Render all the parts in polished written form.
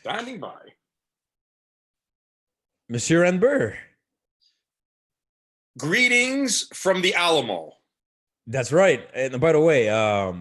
Standing by. Monsieur Anber. Greetings from the Alamo. That's right. And by the way, I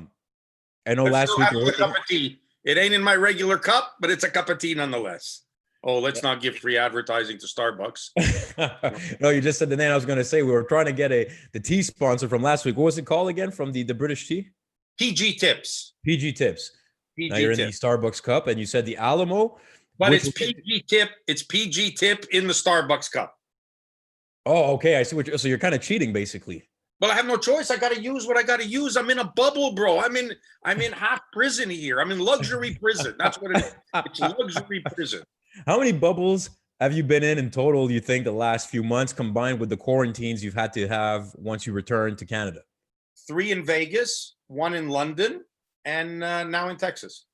know last week a cup of tea. It ain't in my regular cup, but it's a cup of tea nonetheless. Oh, let's not give free advertising to Starbucks. No, you just said the name. I was going to say we were trying to get the tea sponsor from last week. What was it called again? From the British tea? PG Tips. PG Tips. PG now you're tip. in the Starbucks cup, and you said the Alamo. But it's PG Tip. It's PG Tip in the Starbucks cup. Oh, okay. I see what you're. So you're kind of cheating, basically. Well, I have no choice. I got to use what I got to use. I'm in a bubble, bro. I'm in half prison here. I'm in luxury prison. That's what it is. It's luxury prison. How many bubbles have you been in total, you think, the last few months, combined with the quarantines you've had to have once you return to Canada? 3 in Vegas, 1 in London, and now in Texas.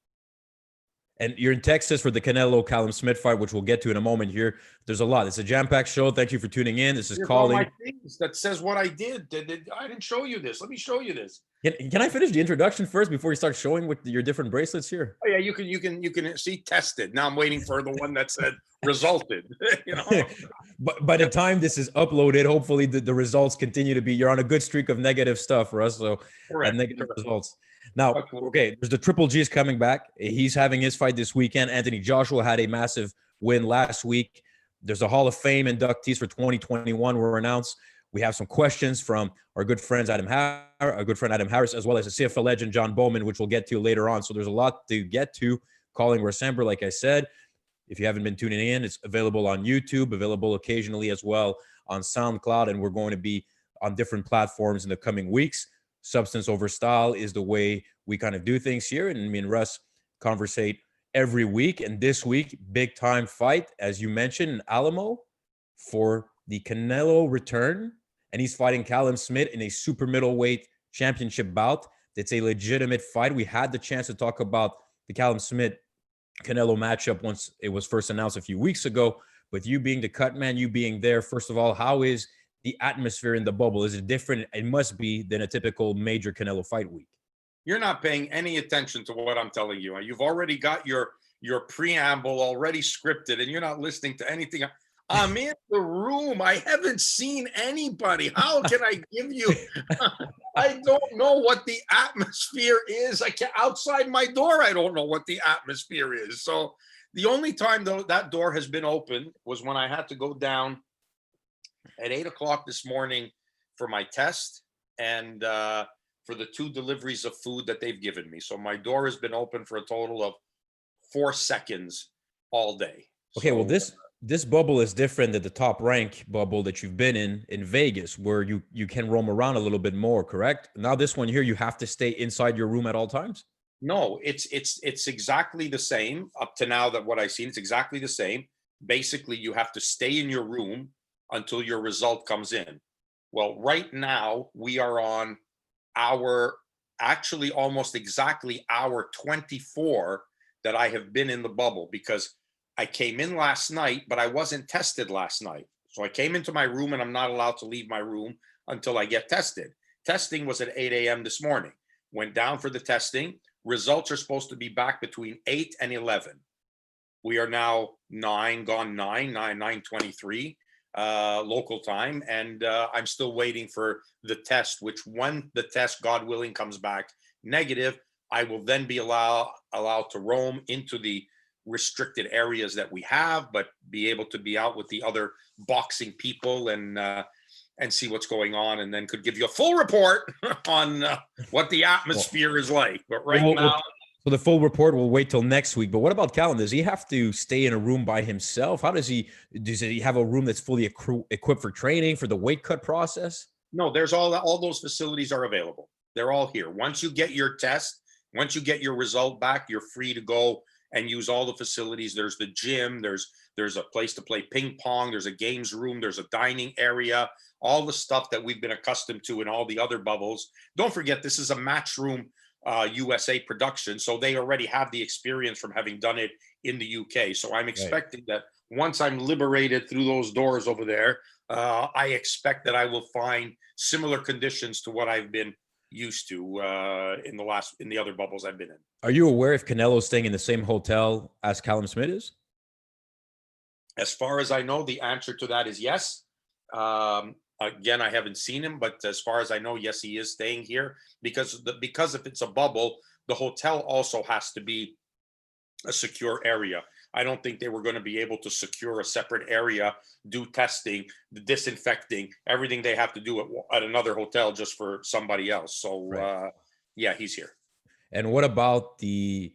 And you're in Texas for the Canelo Callum Smith fight, which we'll get to in a moment here. There's a lot. It's a jam-packed show. Thank you for tuning in. This is calling. My things that says what I did. I didn't show you this. Let me show you this. Can I finish the introduction first before you start showing with your different bracelets here? Oh yeah, you can see tested. Now I'm waiting for the one that said resulted. You know. But by the time this is uploaded, hopefully the results continue to be. You're on a good streak of negative stuff, Russ. So negative results. Now, okay, there's the Triple G's coming back. He's having his fight this weekend. Anthony Joshua had a massive win last week. There's a Hall of Fame inductees for 2021 were announced. We have some questions from our good friend Adam Harris, as well as a CFL legend, John Bowman, which we'll get to later on. So there's a lot to get to. Calling Russ Anber, like I said. If you haven't been tuning in, it's available on YouTube, available occasionally as well on SoundCloud, and we're going to be on different platforms in the coming weeks. Substance over style is the way we kind of do things here. And me and Russ conversate every week. And this week, big time fight, as you mentioned, in Alamo for the Canelo return. And he's fighting Callum Smith in a super middleweight championship bout. It's a legitimate fight. We had the chance to talk about the Callum Smith Canelo matchup once it was first announced a few weeks ago. But you being the cut man, you being there, first of all, how is the atmosphere in the bubble? Is it different? It must be than a typical major Canelo fight week. You're not paying any attention to what I'm telling you. You've already got your preamble already scripted, and you're not listening to anything. I'm in the room. I haven't seen anybody. How can I give you? I don't know what the atmosphere is. I can't, outside my door, I don't know what the atmosphere is. So the only time though that door has been open was when I had to go down at 8 o'clock this morning for my test and for the 2 deliveries of food that they've given me. So my door has been open for a total of 4 seconds all day. Okay, so, well, this bubble is different than the top rank bubble that you've been in Vegas, where you can roam around a little bit more, correct? Now this one here, you have to stay inside your room at all times? No, it's exactly the same up to now. That what I've seen, it's exactly the same. Basically, you have to stay in your room until your result comes in. Well, right now we are on actually almost exactly hour 24 that I have been in the bubble, because I came in last night, but I wasn't tested last night. So I came into my room and I'm not allowed to leave my room until I get tested. Testing was at 8 a.m. this morning. Went down for the testing. Results are supposed to be back between 8 and 11. We are now 9:23 local time, and I'm still waiting for the test, which when the test, God willing, comes back negative, I will then be allowed to roam into the restricted areas that we have, but be able to be out with the other boxing people and see what's going on, and then could give you a full report on what the atmosphere is like. But now, so the full report will wait till next week. But what about Callum? Does he have to stay in a room by himself? How does he have a room that's fully equipped for training, for the weight cut process? No, there's all those facilities are available. They're all here. Once you get your test, once you get your result back, you're free to go and use all the facilities. There's the gym, there's a place to play ping pong, there's a games room, there's a dining area, all the stuff that we've been accustomed to in all the other bubbles. Don't forget, this is a Matchroom USA production, so they already have the experience from having done it in the UK. So I'm expecting that once I'm liberated through those doors over there, I expect that I will find similar conditions to what I've been used to in the other bubbles I've been in. Are you aware if Canelo's staying in the same hotel as Callum Smith is? As far as I know, the answer to that is yes. Again, I haven't seen him, but as far as I know, yes, he is staying here because if it's a bubble, the hotel also has to be a secure area. I don't think they were going to be able to secure a separate area, do testing, the disinfecting, everything they have to do at another hotel just for somebody else. So, Right. Yeah, he's here. And what about the,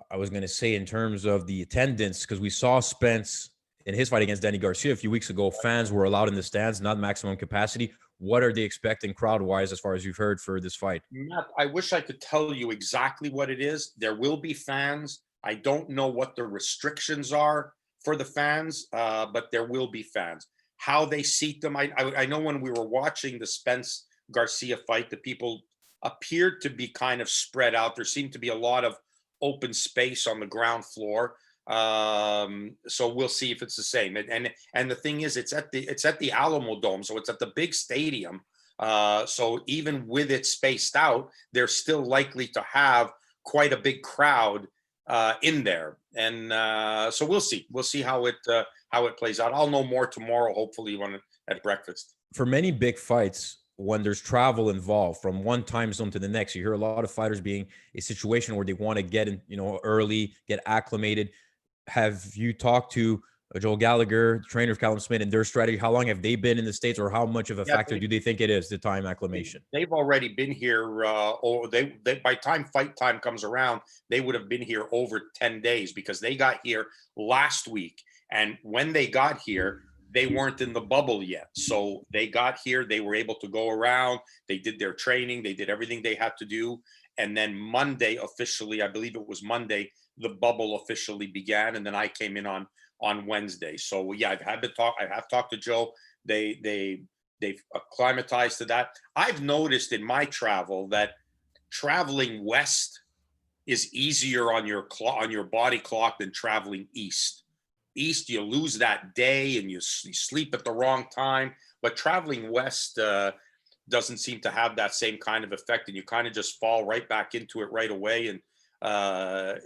I was going to say in terms of the attendance, because we saw Spence in his fight against Danny Garcia a few weeks ago, fans were allowed in the stands, not maximum capacity. What are they expecting crowd-wise as far as you've heard for this fight? Matt, I wish I could tell you exactly what it is. There will be fans. I don't know what the restrictions are for the fans, but there will be fans. How they seat them, I know when we were watching the Spence Garcia fight, the people appeared to be kind of spread out. There seemed to be a lot of open space on the ground floor. So we'll see if it's the same. And the thing is, it's at the Alamo Dome, so it's at the big stadium. So even with it spaced out, they're still likely to have quite a big crowd in there. And so we'll see. We'll see how it plays out. I'll know more tomorrow, hopefully, at breakfast. For many big fights, when there's travel involved from one time zone to the next, you hear a lot of fighters being a situation where they want to get in, early, get acclimated. Have you talked to Joel Gallagher, trainer of Callum Smith, and their strategy? How long have they been in the States, or how much of a factor do they think it is, the time acclimation? They've already been here, or they by time fight time comes around, they would have been here over 10 days because they got here last week. And when they got here, they weren't in the bubble yet. So they got here, they were able to go around, they did their training, they did everything they had to do. And then Monday, officially, I believe it was Monday, the bubble officially began. And then I came in on Wednesday. So yeah, I have talked to Joe. They've acclimatized to that. I've noticed in my travel that traveling west is easier on your body clock than traveling east. East, you lose that day and you sleep at the wrong time. But traveling west doesn't seem to have that same kind of effect, and you kind of just fall right back into it right away. And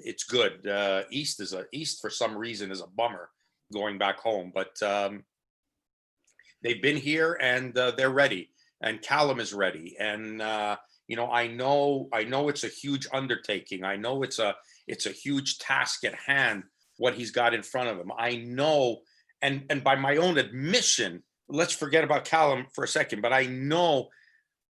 it's good. East for some reason is a bummer going back home, but they've been here and they're ready, and Callum is ready. And I know it's a huge undertaking. I know it's a huge task at hand, what he's got in front of him. I know, and by my own admission, let's forget about Callum for a second, but I know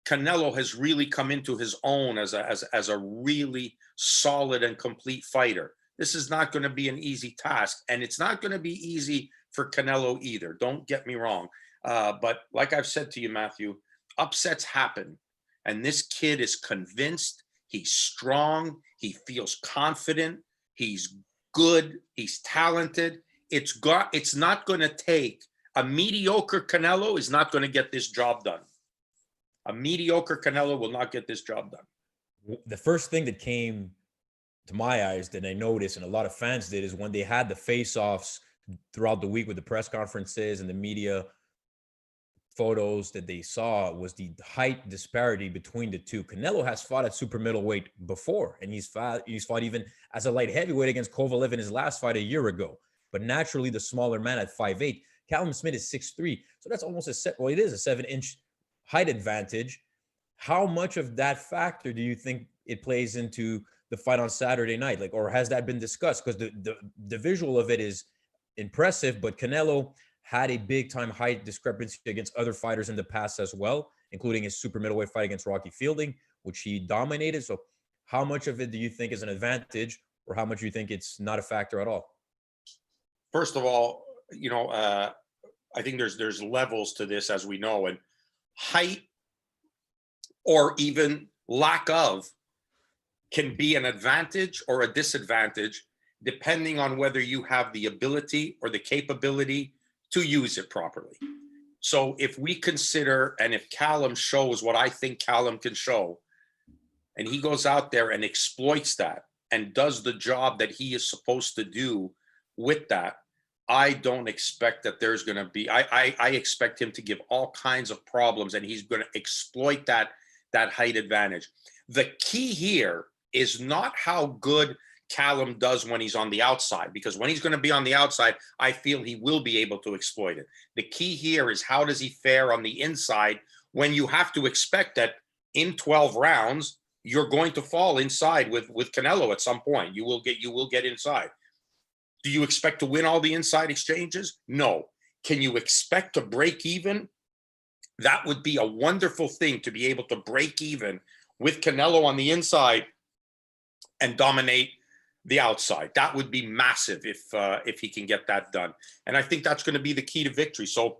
Canelo has really come into his own as a really solid and complete fighter. This is not going to be an easy task, and it's not going to be easy for Canelo either. Don't get me wrong. But like I've said to you, Matthew, upsets happen. And this kid is convinced, he's strong, he feels confident, he's good, he's talented. It's not going to take a mediocre Canelo is not going to get this job done. A mediocre Canelo will not get this job done. The first thing that came to my eyes that I noticed, and a lot of fans did, is when they had the face-offs throughout the week with the press conferences and the media photos that they saw, was the height disparity between the two. Canelo has fought at super middleweight before, and he's fought even as a light heavyweight against Kovalev in his last fight a year ago. But naturally, the smaller man at 5'8", Callum Smith is 6'3", so that's almost it is a 7-inch height advantage. How much of that factor do you think it plays into the fight on Saturday night? Or has that been discussed? Because the visual of it is impressive, but Canelo had a big time height discrepancy against other fighters in the past as well, including his super middleweight fight against Rocky Fielding, which he dominated. So how much of it do you think is an advantage, or how much do you think it's not a factor at all? First of all, I think there's levels to this, as we know, and height or even lack of can be an advantage or a disadvantage depending on whether you have the ability or the capability to use it properly. So if we consider, and if Callum shows what I think Callum can show, and he goes out there and exploits that and does the job that he is supposed to do with that, I don't expect that there's going to be, I expect him to give all kinds of problems, and he's going to exploit that that height advantage. The key here is not how good Callum does when he's on the outside, because when he's going to be on the outside, I feel he will be able to exploit it. The key here is how does he fare on the inside when you have to expect that in 12 rounds, you're going to fall inside with Canelo at some point. You will get inside. Do you expect to win all the inside exchanges? No. Can you expect to break even? That would be a wonderful thing, to be able to break even with Canelo on the inside and dominate the outside. That would be massive if he can get that done. And I think that's going to be the key to victory. So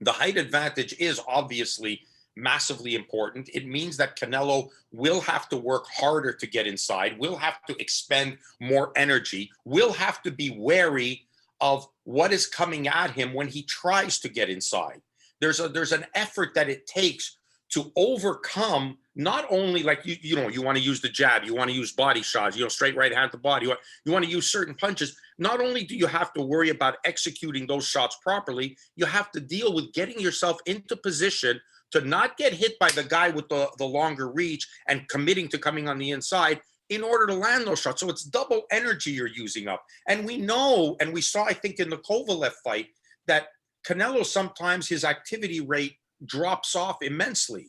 the height advantage is obviously massively important. It means that Canelo will have to work harder to get inside, will have to expend more energy, will have to be wary of what is coming at him when he tries to get inside. There's an effort that it takes to overcome, not only like you want to use the jab, you want to use body shots, straight right hand to body, you want to use certain punches. Not only do you have to worry about executing those shots properly, you have to deal with getting yourself into position to not get hit by the guy with the longer reach and committing to coming on the inside in order to land those shots. So it's double energy you're using up. And we know, and we saw, I think, in the Kovalev fight, that Canelo, sometimes his activity rate drops off immensely.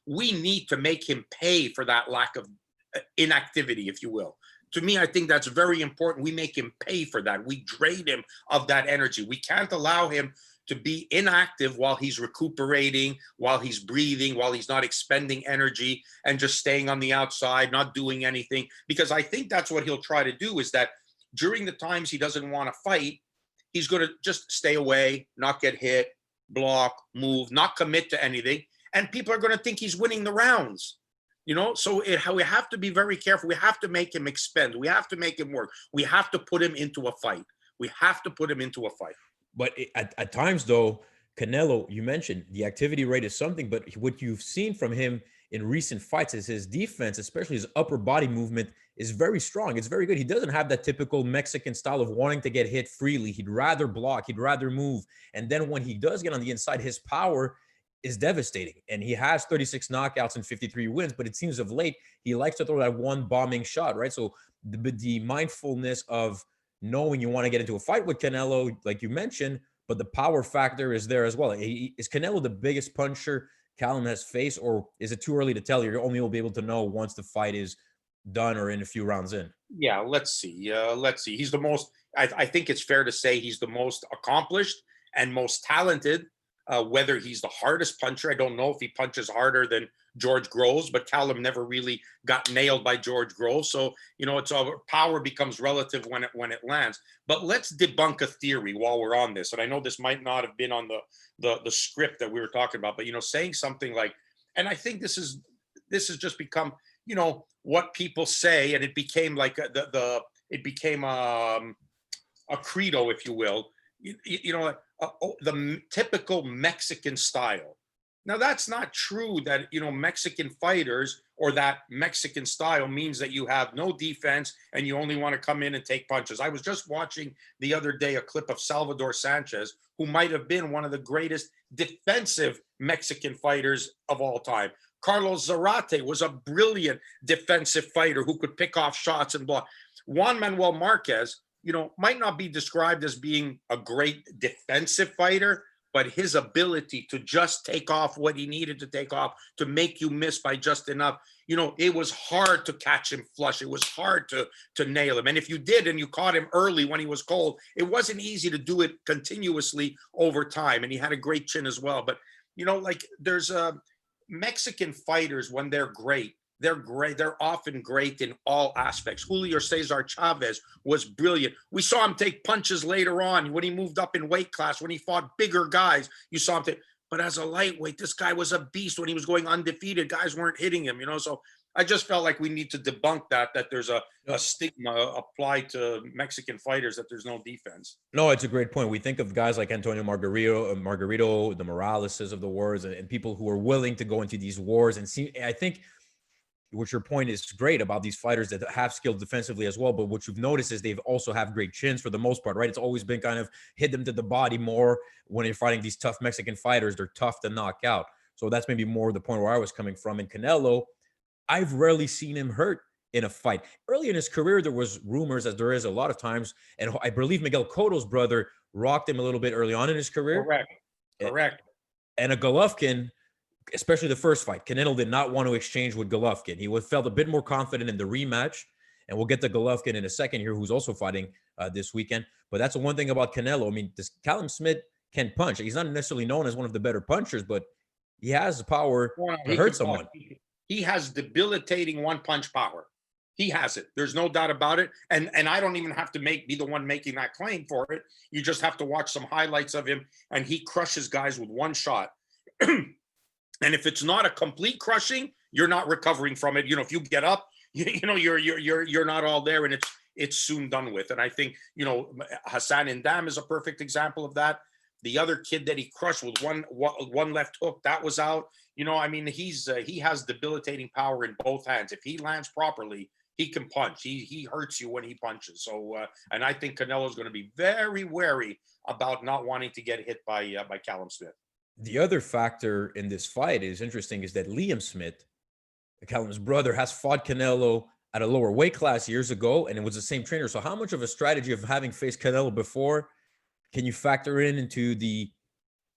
We need to make him pay for that lack of inactivity, if you will. To me, I think that's very important. We make him pay for that. We drain him of that energy. We can't allow him to be inactive while he's recuperating, while he's breathing, while he's not expending energy and just staying on the outside, not doing anything. Because I think that's what he'll try to do, is that during the times he doesn't want to fight, he's going to just stay away, not get hit, block, move, not commit to anything. And people are going to think he's winning the rounds. So we have to be very careful. We have to make him expend. We have to make him work. We have to put him into a fight. But at times, though, Canelo, you mentioned the activity rate is something, but what you've seen from him in recent fights is his defense, especially his upper body movement, is very strong. It's very good. He doesn't have that typical Mexican style of wanting to get hit freely. He'd rather block. He'd rather move. And then when he does get on the inside, his power is devastating. And he has 36 knockouts and 53 wins, but it seems of late, he likes to throw that one bombing shot, right? So the mindfulness of knowing you want to get into a fight with Canelo, like you mentioned, but the power factor is there as well. Is Canelo the biggest puncher Callum has faced, or is it too early to tell? You only will be able to know once the fight is done or in a few rounds in. Yeah, let's see. He's the most, I think it's fair to say he's the most accomplished and most talented. Whether he's the hardest puncher, I don't know if he punches harder than George Groves, but Callum never really got nailed by George Groves. So, it's all, power becomes relative when it lands. But let's debunk a theory while we're on this. And I know this might not have been on the script that we were talking about, but, saying something like, and I think this has just become, what people say, and it became like it became a credo, if you will, the typical Mexican style. Now, that's not true that, Mexican fighters or that Mexican style means that you have no defense and you only want to come in and take punches. I was just watching the other day a clip of Salvador Sanchez, who might have been one of the greatest defensive Mexican fighters of all time. Carlos Zarate was a brilliant defensive fighter who could pick off shots and block. Juan Manuel Marquez, might not be described as being a great defensive fighter, but his ability to just take off what he needed to take off, to make you miss by just enough, it was hard to catch him flush. It was hard to nail him. And if you did, and you caught him early when he was cold, it wasn't easy to do it continuously over time. And he had a great chin as well. But, there's Mexican fighters, when they're great. They're often great in all aspects. Julio Cesar Chavez was brilliant. We saw him take punches later on when he moved up in weight class, when he fought bigger guys. You saw him take, but as a lightweight, this guy was a beast when he was going undefeated. Guys weren't hitting him, So I just felt like we need to debunk that there's a stigma applied to Mexican fighters, that there's no defense. No, it's a great point. We think of guys like Antonio Margarito, the Moraleses of the wars, and people who are willing to go into these wars and see. I think what your point is great about these fighters that have skill defensively as well. But what you've noticed is they've also have great chins for the most part, right? It's always been kind of hit them to the body more when you're fighting these tough Mexican fighters. They're tough to knock out. So that's maybe more the point where I was coming from. And Canelo, I've rarely seen him hurt in a fight. Early in his career, there was rumors, as there is a lot of times, and I believe Miguel Cotto's brother rocked him a little bit early on in his career. Correct. And a Golovkin, especially the first fight, Canelo did not want to exchange with Golovkin. He felt a bit more confident in the rematch, and we'll get to Golovkin in a second here, who's also fighting this weekend. But that's the one thing about Canelo. I mean, this Callum Smith can punch. He's not necessarily known as one of the better punchers, but he has the power to hurt someone. He has debilitating one-punch power. He has it. There's no doubt about it. And I don't even have to be the one making that claim for it. You just have to watch some highlights of him, and he crushes guys with one shot. And if it's not a complete crushing, you're not recovering from it. You know, if you get up, you're not all there, and it's soon done with. And I think, you know, Hassan Ndam is a perfect example of that. The other kid that he crushed with one left hook, that was out. You know, I mean, he has debilitating power in both hands. If he lands properly, he can punch. He hurts you when he punches. So, and I think Canelo is going to be very wary about not wanting to get hit by Callum Smith. The other factor in this fight is interesting is that Liam Smith, Callum's brother, has fought Canelo at a lower weight class years ago, and it was the same trainer. So how much of a strategy of having faced Canelo before can you factor into the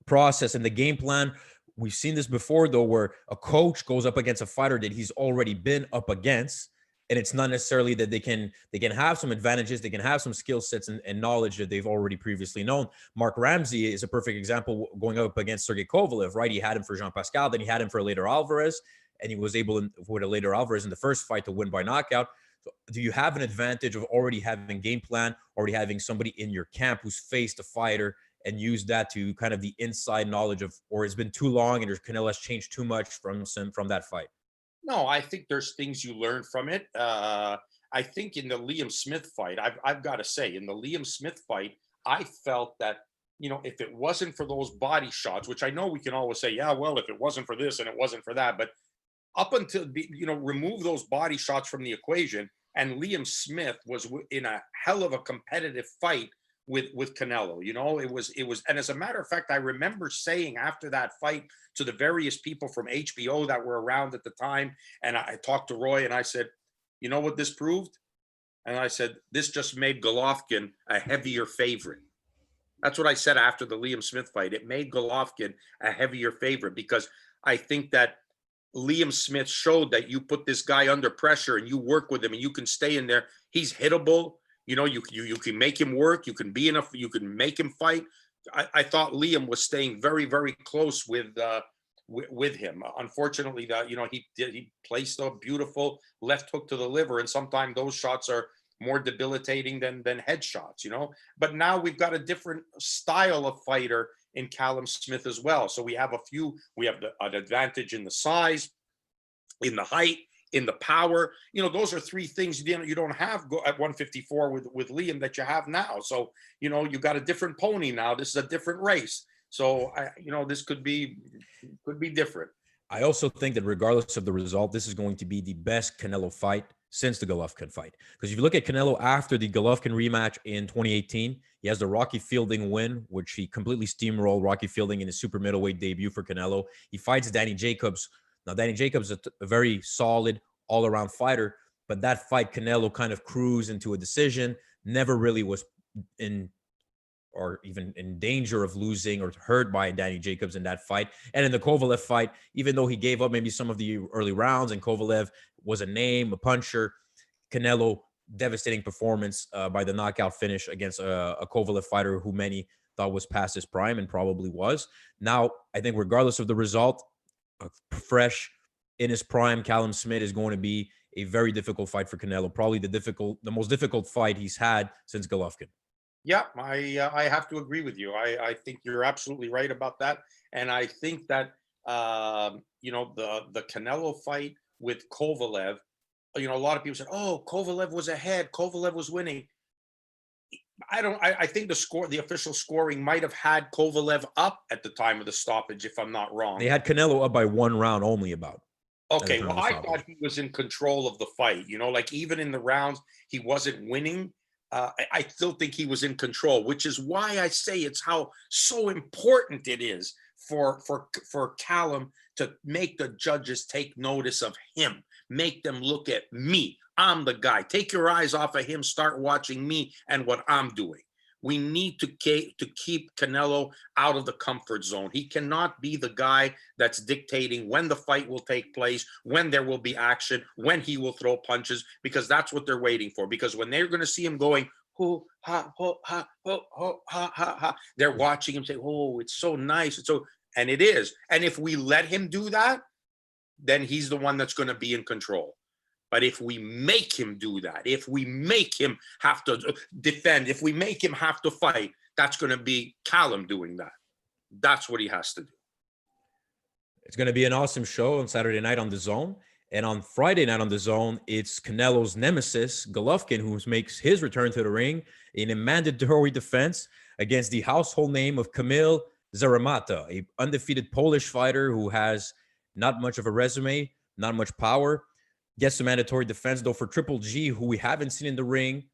process and the game plan? We've seen this before, though, where a coach goes up against a fighter that he's already been up against, and it's not necessarily that they can have some advantages, they can have some skill sets and knowledge that they've already previously known. Mark Ramsey is a perfect example going up against Sergey Kovalev, right? He had him for Jean Pascal, then he had him for Later Alvarez, and he was able with a Later Alvarez in the first fight to win by knockout. So do you have an advantage of already having game plan, already having somebody in your camp who's faced a fighter and use that to kind of the inside knowledge of, or it's been too long and Canelo has changed too much from that fight? No, I think there's things you learn from it. I think in the Liam Smith fight, I've got to say, in the Liam Smith fight, I felt that, you know, if it wasn't for those body shots, which I know we can always say, yeah, well, if it wasn't for this and it wasn't for that, but up until, remove those body shots from the equation, and Liam Smith was in a hell of a competitive fight with Canelo. You know, it was, and as a matter of fact, I remember saying after that fight to the various people from HBO that were around at the time, and I talked to Roy, and I said, you know what this proved? And I said, this just made Golovkin a heavier favorite. That's what I said after the Liam Smith fight. It made Golovkin a heavier favorite, because I think that Liam Smith showed that you put this guy under pressure and you work with him and you can stay in there. He's hittable. You know, you can make him work. You can make him fight. I thought Liam was staying very, very close with him. Unfortunately, he placed a beautiful left hook to the liver, and sometimes those shots are more debilitating than head shots, you know. But now we've got a different style of fighter in Callum Smith as well. So we have an advantage in the size, in the height, in the power. You know, those are three things you don't have at 154 with Liam that you have now. So, you know, you got a different pony now. This is a different race. So, this could be different. I also think that regardless of the result, this is going to be the best Canelo fight since the Golovkin fight. Because if you look at Canelo after the Golovkin rematch in 2018, he has the Rocky Fielding win, which he completely steamrolled Rocky Fielding in his super middleweight debut for Canelo. He fights Danny Jacobs. Now, Danny Jacobs is a very solid all-around fighter, but that fight, Canelo kind of cruised into a decision, never really was in danger of losing or hurt by Danny Jacobs in that fight. And in the Kovalev fight, even though he gave up maybe some of the early rounds and Kovalev was a name, a puncher, Canelo, devastating performance by the knockout finish against a Kovalev fighter who many thought was past his prime and probably was. Now, I think regardless of the result, fresh in his prime, Callum Smith is going to be a very difficult fight for Canelo, probably the most difficult fight he's had since Golovkin. Yeah, I have to agree with you. I think you're absolutely right about that. And I think that, the Canelo fight with Kovalev, a lot of people said, oh, Kovalev was ahead. Kovalev was winning. I think the official scoring might have had Kovalev up at the time of the stoppage, if I'm not wrong. They had Canelo up by one round only about. Okay, well, I thought he was in control of the fight. Like even in the rounds, he wasn't winning. I still think he was in control, which is why I say it's so important it is for Callum to make the judges take notice of him, make them look at me. I'm the guy. Take your eyes off of him, start watching me and what I'm doing. We need to keep Canelo out of the comfort zone. He cannot be the guy that's dictating when the fight will take place, when there will be action, when he will throw punches, because that's what they're waiting for. Because when they're going to see him going, ho, ha, ho, ha, ho, ho, ha, ha, ha, they're watching him say, oh, it's so nice. It's so, and it is. And if we let him do that, then he's the one that's going to be in control. But if we make him do that, if we make him have to defend, if we make him have to fight, that's going to be Callum doing that. That's what he has to do. It's going to be an awesome show on Saturday night on DAZN. And on Friday night on DAZN, it's Canelo's nemesis, Golovkin, who makes his return to the ring in a mandatory defense against the household name of Kamil Zaramata, a undefeated Polish fighter who has not much of a resume, not much power. Gets a mandatory defense, though, for Triple G, who we haven't seen in the ring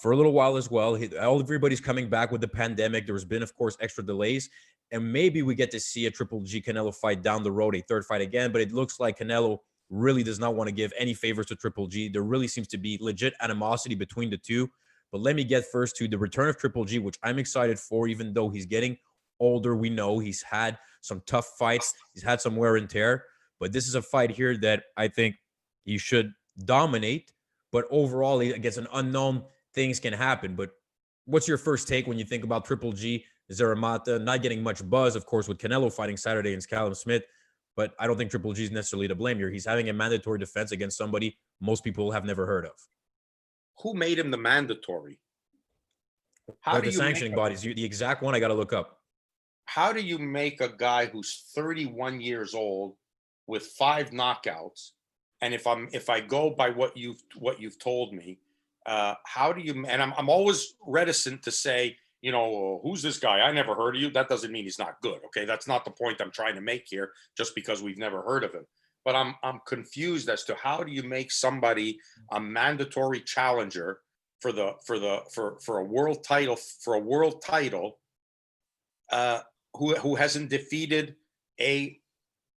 for a little while as well. Everybody's coming back with the pandemic. There has been, of course, extra delays. And maybe we get to see a Triple G Canelo fight down the road, a third fight again. But it looks like Canelo really does not want to give any favors to Triple G. There really seems to be legit animosity between the two. But let me get first to the return of Triple G, which I'm excited for, even though he's getting older. We know he's had some tough fights. He's had some wear and tear. But this is a fight here that I think he should dominate, but overall, against an unknown, things can happen. But what's your first take when you think about Triple G, Zaramata, not getting much buzz, of course, with Canelo fighting Saturday against Callum Smith, but I don't think Triple G is necessarily to blame here. He's having a mandatory defense against somebody most people have never heard of. Who made him the mandatory? How do the sanctioning bodies? The exact one I got to look up. How do you make a guy who's 31 years old with 5 knockouts? And if I go by what you've told me, how do you? And I'm always reticent to say, you know, who's this guy? I never heard of you. That doesn't mean he's not good. Okay, that's not the point I'm trying to make here. Just because we've never heard of him, but I'm confused as to how do you make somebody a mandatory challenger for a world title who hasn't defeated a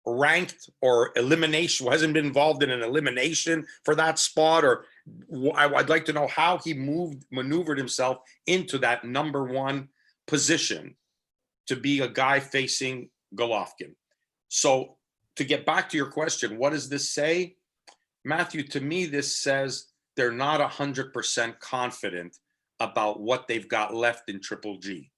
ranked or elimination, who hasn't been involved in an elimination for that spot, or I'd like to know how he maneuvered himself into that number 1 position to be a guy facing Golovkin. So to get back to your question, what does this say, Matthew? To me, this says they're not 100% confident about what they've got left in Triple G.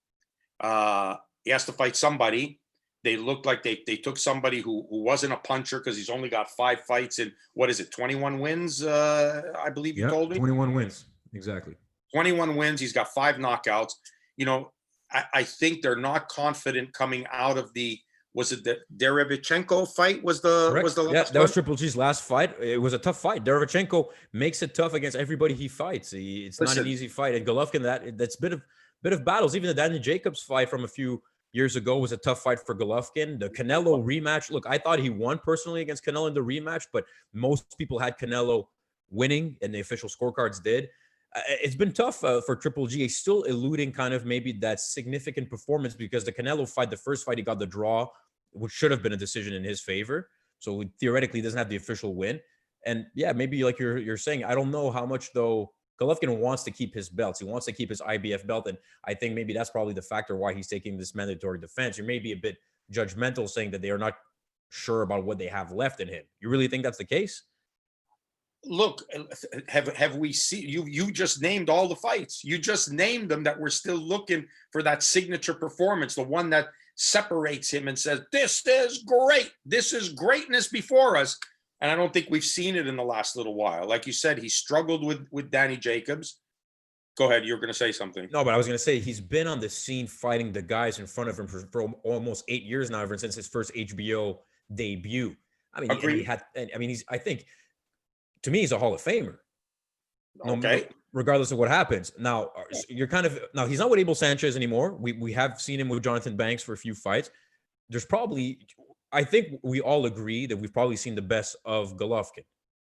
He has to fight somebody. They looked like they took somebody who wasn't a puncher, because he's only got 5 fights and 21 wins, I believe you told me. 21 wins, exactly. 21 wins. He's got 5 knockouts. You know, I think they're not confident coming out of the. Was it the Derevchenko fight? Was the last that was Triple G's last fight. It was a tough fight. Derevchenko makes it tough against everybody he fights. It's not an easy fight. And Golovkin, that's bit of battles. Even the Danny Jacobs fight from a few years ago was a tough fight for Golovkin. The Canelo rematch, look, I thought he won personally against Canelo in the rematch, but most people had Canelo winning, and the official scorecards did. It's been tough for Triple G. He's still eluding kind of maybe that significant performance, because the Canelo fight, the first fight, he got the draw, which should have been a decision in his favor. So theoretically, he doesn't have the official win. And yeah, maybe like you're saying, I don't know how much, though, Golovkin wants to keep his belts. He wants to keep his IBF belt. And I think maybe that's probably the factor why he's taking this mandatory defense. You may be a bit judgmental saying that they are not sure about what they have left in him. You really think that's the case? Look, have we seen you just named all the fights. You just named them that we're still looking for that signature performance, the one that separates him and says, this is great. This is greatness before us. And I don't think we've seen it in the last little while. Like you said, he struggled with Danny Jacobs. Go ahead. You're going to say something. No, but I was going to say he's been on the scene fighting the guys in front of him for almost 8 years now, ever since his first HBO debut. I mean, I think, to me, he's a Hall of Famer. Okay. Regardless of what happens. Now, he's not with Abel Sanchez anymore. We have seen him with Jonathan Banks for a few fights. I think we all agree that we've probably seen the best of Golovkin,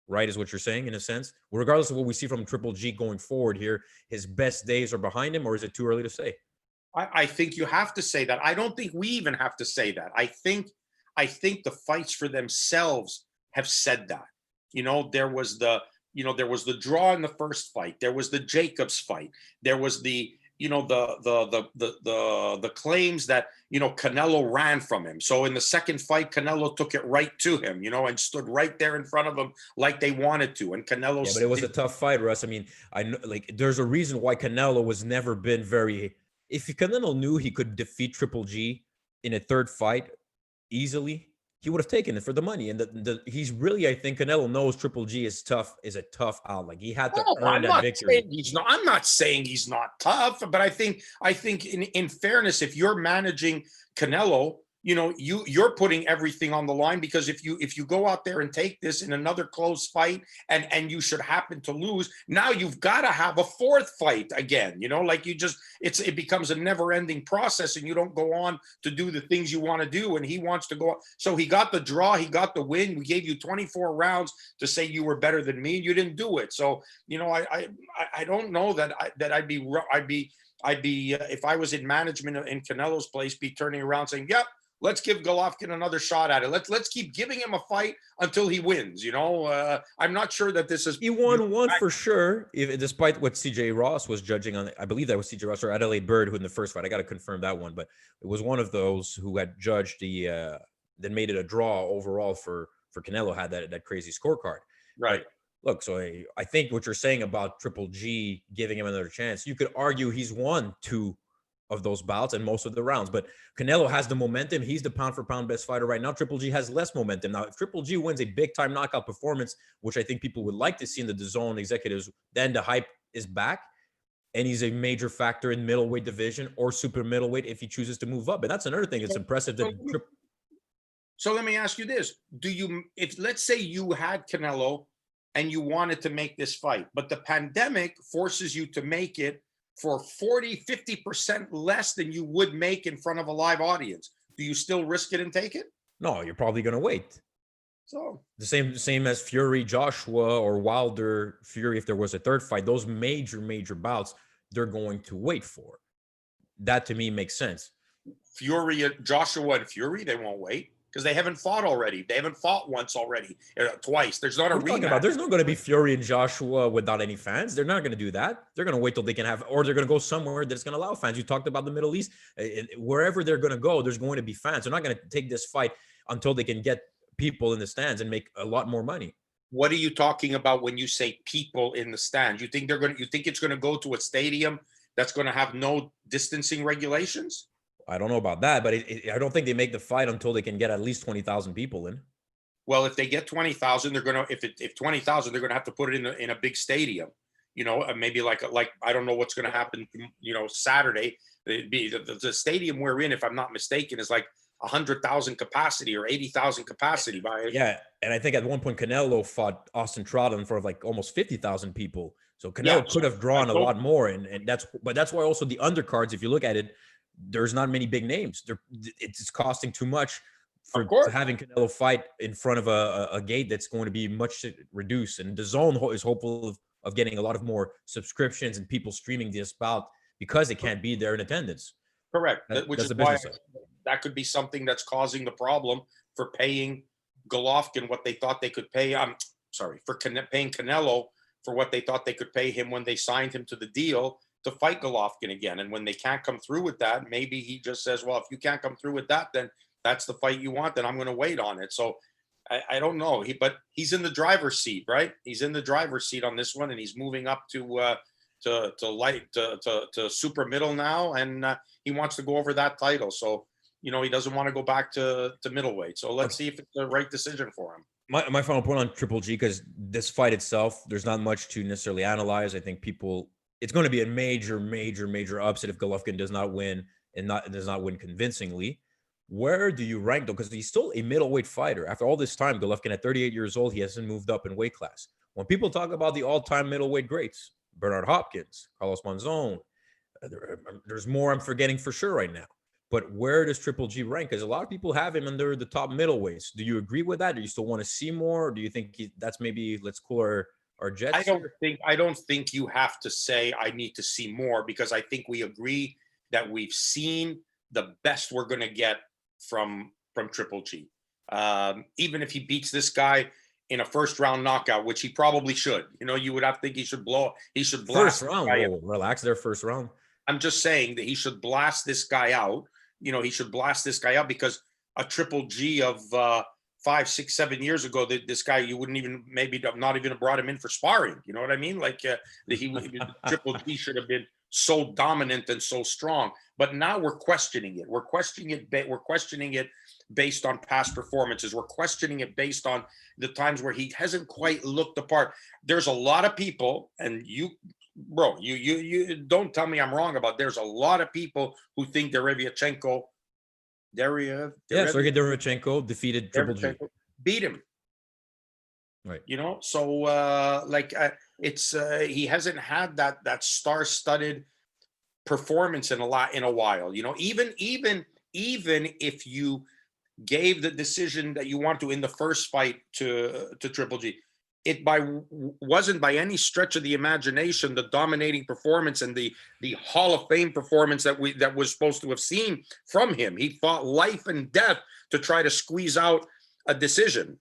right? Is what you're saying, in a sense. Regardless of what we see from Triple G going forward here, his best days are behind him, or is it too early to say? I think you have to say that. I don't think we even have to say that. I think the fights for themselves have said that. There was the draw in the first fight. There was the Jacobs fight. There was the claims that Canelo ran from him. So in the second fight, Canelo took it right to him, and stood right there in front of him like they wanted to. And Canelo, Yeah, but it was a tough fight, Russ. I mean, I know, like, there's a reason why Canelo was never been very. If Canelo knew he could defeat Triple G in a third fight easily, he would have taken it for the money. And he's really, I think Canelo knows Triple G is a tough out. Like, he had to Oh, earn I'm that not victory. saying he's not. I'm not saying he's not tough, but I think in fairness, if you're managing Canelo, you're putting everything on the line, because if you go out there and take this in another close fight, and you should happen to lose, now you've got to have a fourth fight again. Like, it becomes a never-ending process, and you don't go on to do the things you want to do. And he wants to go on. So he got the draw, he got the win. We gave you 24 rounds to say you were better than me, and you didn't do it. So I don't know that I'd be if I was in management in Canelo's place, be turning around saying, "Yep, let's give Golovkin another shot at it. Let's keep giving him a fight until he wins." I'm not sure that this is. He won one for sure, despite what CJ Ross was judging on. I believe that was CJ Ross or Adelaide Bird who in the first fight. I got to confirm that one, but it was one of those who had judged that made it a draw overall for Canelo, had that crazy scorecard. Right. But look, so I think what you're saying about Triple G giving him another chance, you could argue he's won 2 of those bouts and most of the rounds, but Canelo has the momentum. He's the pound for pound best fighter right now. Triple G has less momentum. Now, if Triple G wins a big time knockout performance, which I think people would like to see in the DAZN executives, then the hype is back, and he's a major factor in middleweight division or super middleweight if he chooses to move up. And that's another thing. It's impressive that. So let me ask you this: if let's say you had Canelo and you wanted to make this fight, but the pandemic forces you to make it for 40-50% less than you would make in front of a live audience, do you still risk it and take it? No, you're probably going to wait. So the same as Fury, Joshua, or Wilder, Fury, if there was a third fight, those major bouts, they're going to wait for. That to me makes sense. Fury, Joshua and Fury, they won't wait, because they haven't fought already. They haven't fought once already, twice. There's not a rematch. There's not going to be Fury and Joshua without any fans. They're not going to do that. They're going to wait till they can have, or they're going to go somewhere that's going to allow fans. You talked about the Middle East. Wherever they're going to go, there's going to be fans. They're not going to take this fight until they can get people in the stands and make a lot more money. What are you talking about when you say people in the stands? You think it's going to go to a stadium that's going to have no distancing regulations? I don't know about that, but I don't think they make the fight until they can get at least 20,000 people in. Well, if they get 20,000, they're going to, if 20,000, they're going to have to put it in a big stadium, maybe like I don't know what's going to happen, Saturday. It'd be the stadium we're in, if I'm not mistaken, is like 100,000 capacity or 80,000 capacity. Yeah, and I think at one point Canelo fought Austin Trout in front of like almost 50,000 people. So Canelo could have drawn a lot more, and that's why also the undercards, if you look at it, there's not many big names. It's costing too much for having Canelo fight in front of a gate that's going to be much reduced. And the DAZN is hopeful of getting a lot of more subscriptions and people streaming this bout because they can't be there in attendance. Correct. Which is why that could be something that's causing the problem for paying Golovkin what they thought they could pay. For paying Canelo for what they thought they could pay him when they signed him to the deal to fight Golovkin again. And when they can't come through with that, maybe he just says, well, if you can't come through with that, then that's the fight you want, then I'm going to wait on it. So I don't know. But he's in the driver's seat, right? He's in the driver's seat on this one, and he's moving up to super middle now, and he wants to go over that title. So, he doesn't want to go back to middleweight. So let's see if it's the right decision for him. My final point on Triple G, because this fight itself, there's not much to necessarily analyze. I think it's going to be a major upset if Golovkin does not win and does not win convincingly. Where do you rank, though? Because he's still a middleweight fighter. After all this time, Golovkin at 38 years old, he hasn't moved up in weight class. When people talk about the all-time middleweight greats, Bernard Hopkins, Carlos Monzon, there's more I'm forgetting for sure right now. But where does Triple G rank? Because a lot of people have him under the top middleweights. Do you agree with that? Do you still want to see more? Or do you think that's maybe let's cool our jets? I don't think you have to say I need to see more, because I think we agree that we've seen the best we're going to get from Triple G. Even if he beats this guy in a first round knockout, which he probably should, you would have to think he should blast first round. Whoa, relax their first round. I'm just saying that he should blast this guy out. He should blast this guy out, because a Triple G of 5, 6, 7 years ago, this guy, you wouldn't even, maybe not even have brought him in for sparring. You know what I mean? Like Triple G should have been so dominant and so strong. But now we're questioning it. We're questioning it based on past performances. We're questioning it based on the times where he hasn't quite looked the part. There's a lot of people, and you don't tell me I'm wrong about. There's a lot of people who think Sergey Derevyanchenko defeated Triple G, beat him. Right. So he hasn't had that star-studded performance in a while. Even if you gave the decision that you want to in the first fight to Triple G, it wasn't by any stretch of the imagination the dominating performance and the Hall of Fame performance that was supposed to have seen from him. He fought life and death to try to squeeze out a decision.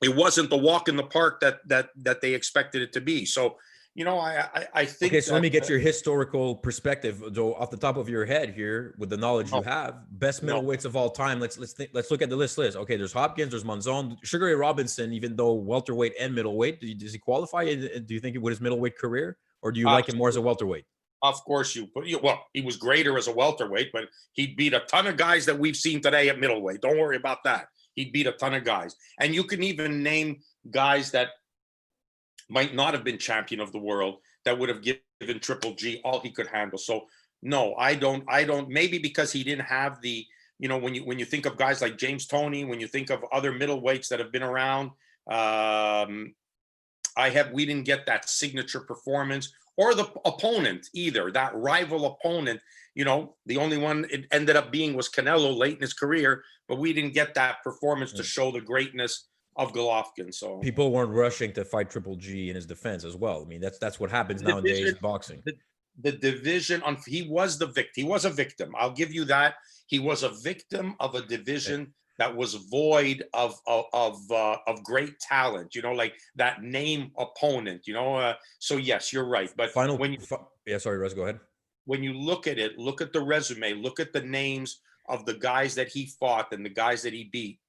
It wasn't the walk in the park that they expected it to be. So, I think. Okay, so let me get your historical perspective, Joe, off the top of your head here, with the knowledge you have. Best middleweights of all time. Let's look at the list. Okay, there's Hopkins, there's Monzon, Sugar Ray Robinson. Even though welterweight and middleweight, does he qualify? Do you think it would his middleweight career, or do you like him more as a welterweight? Of course well, he was greater as a welterweight, but he'd beat a ton of guys that we've seen today at middleweight. Don't worry about that. He'd beat a ton of guys, and you can even name guys that might not have been champion of the world that would have given Triple G all he could handle. So no, I don't. Maybe because he didn't have the, when you think of guys like James Toney, when you think of other middleweights that have been around, we didn't get that signature performance or the opponent either, that rival opponent. The only one it ended up being was Canelo late in his career, but we didn't get that performance to show the greatness of Golovkin. So people weren't rushing to fight Triple G in his defense as well. I mean, that's what happens nowadays in boxing. The division he was a victim. I'll give you that. He was a victim of a division that was void of great talent. Like that name opponent. So yes, you're right. But sorry, Russ, go ahead. When you look at it, look at the resume, look at the names of the guys that he fought and the guys that he beat.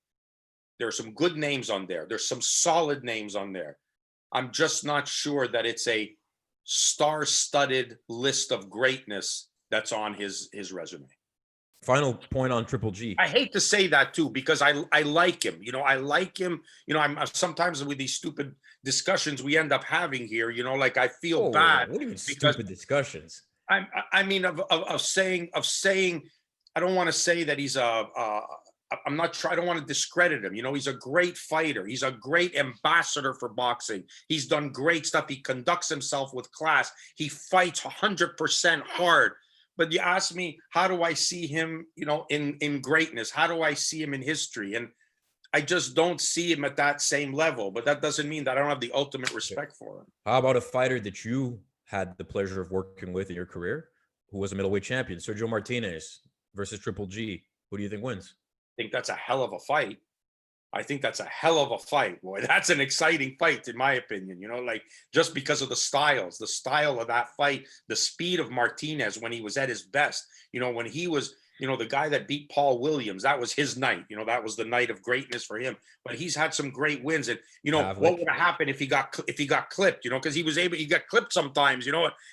There are some good names on there. There's some solid names on there. I'm just not sure that it's a star-studded list of greatness that's on his resume. Final point on Triple G. I hate to say that too, because I like him. I like him. I'm sometimes with these stupid discussions we end up having here. Like I feel bad. What do you mean stupid discussions? I mean of saying. I don't want to say that he's I don't want to discredit him. He's a great fighter. He's a great ambassador for boxing. He's done great stuff. He conducts himself with class. He fights 100% hard. But you ask me, how do I see him, in greatness? How do I see him in history? And I just don't see him at that same level. But that doesn't mean that I don't have the ultimate respect for him. How about a fighter that you had the pleasure of working with in your career, who was a middleweight champion, Sergio Martinez versus Triple G? Who do you think wins? I think that's a hell of a fight. Boy. That's an exciting fight, in my opinion. Like just because of the style of that fight, the speed of Martinez when he was at his best. When he was, the guy that beat Paul Williams, that was his night. That was the night of greatness for him. But he's had some great wins. And what would have happened if he got clipped? Because he got clipped sometimes.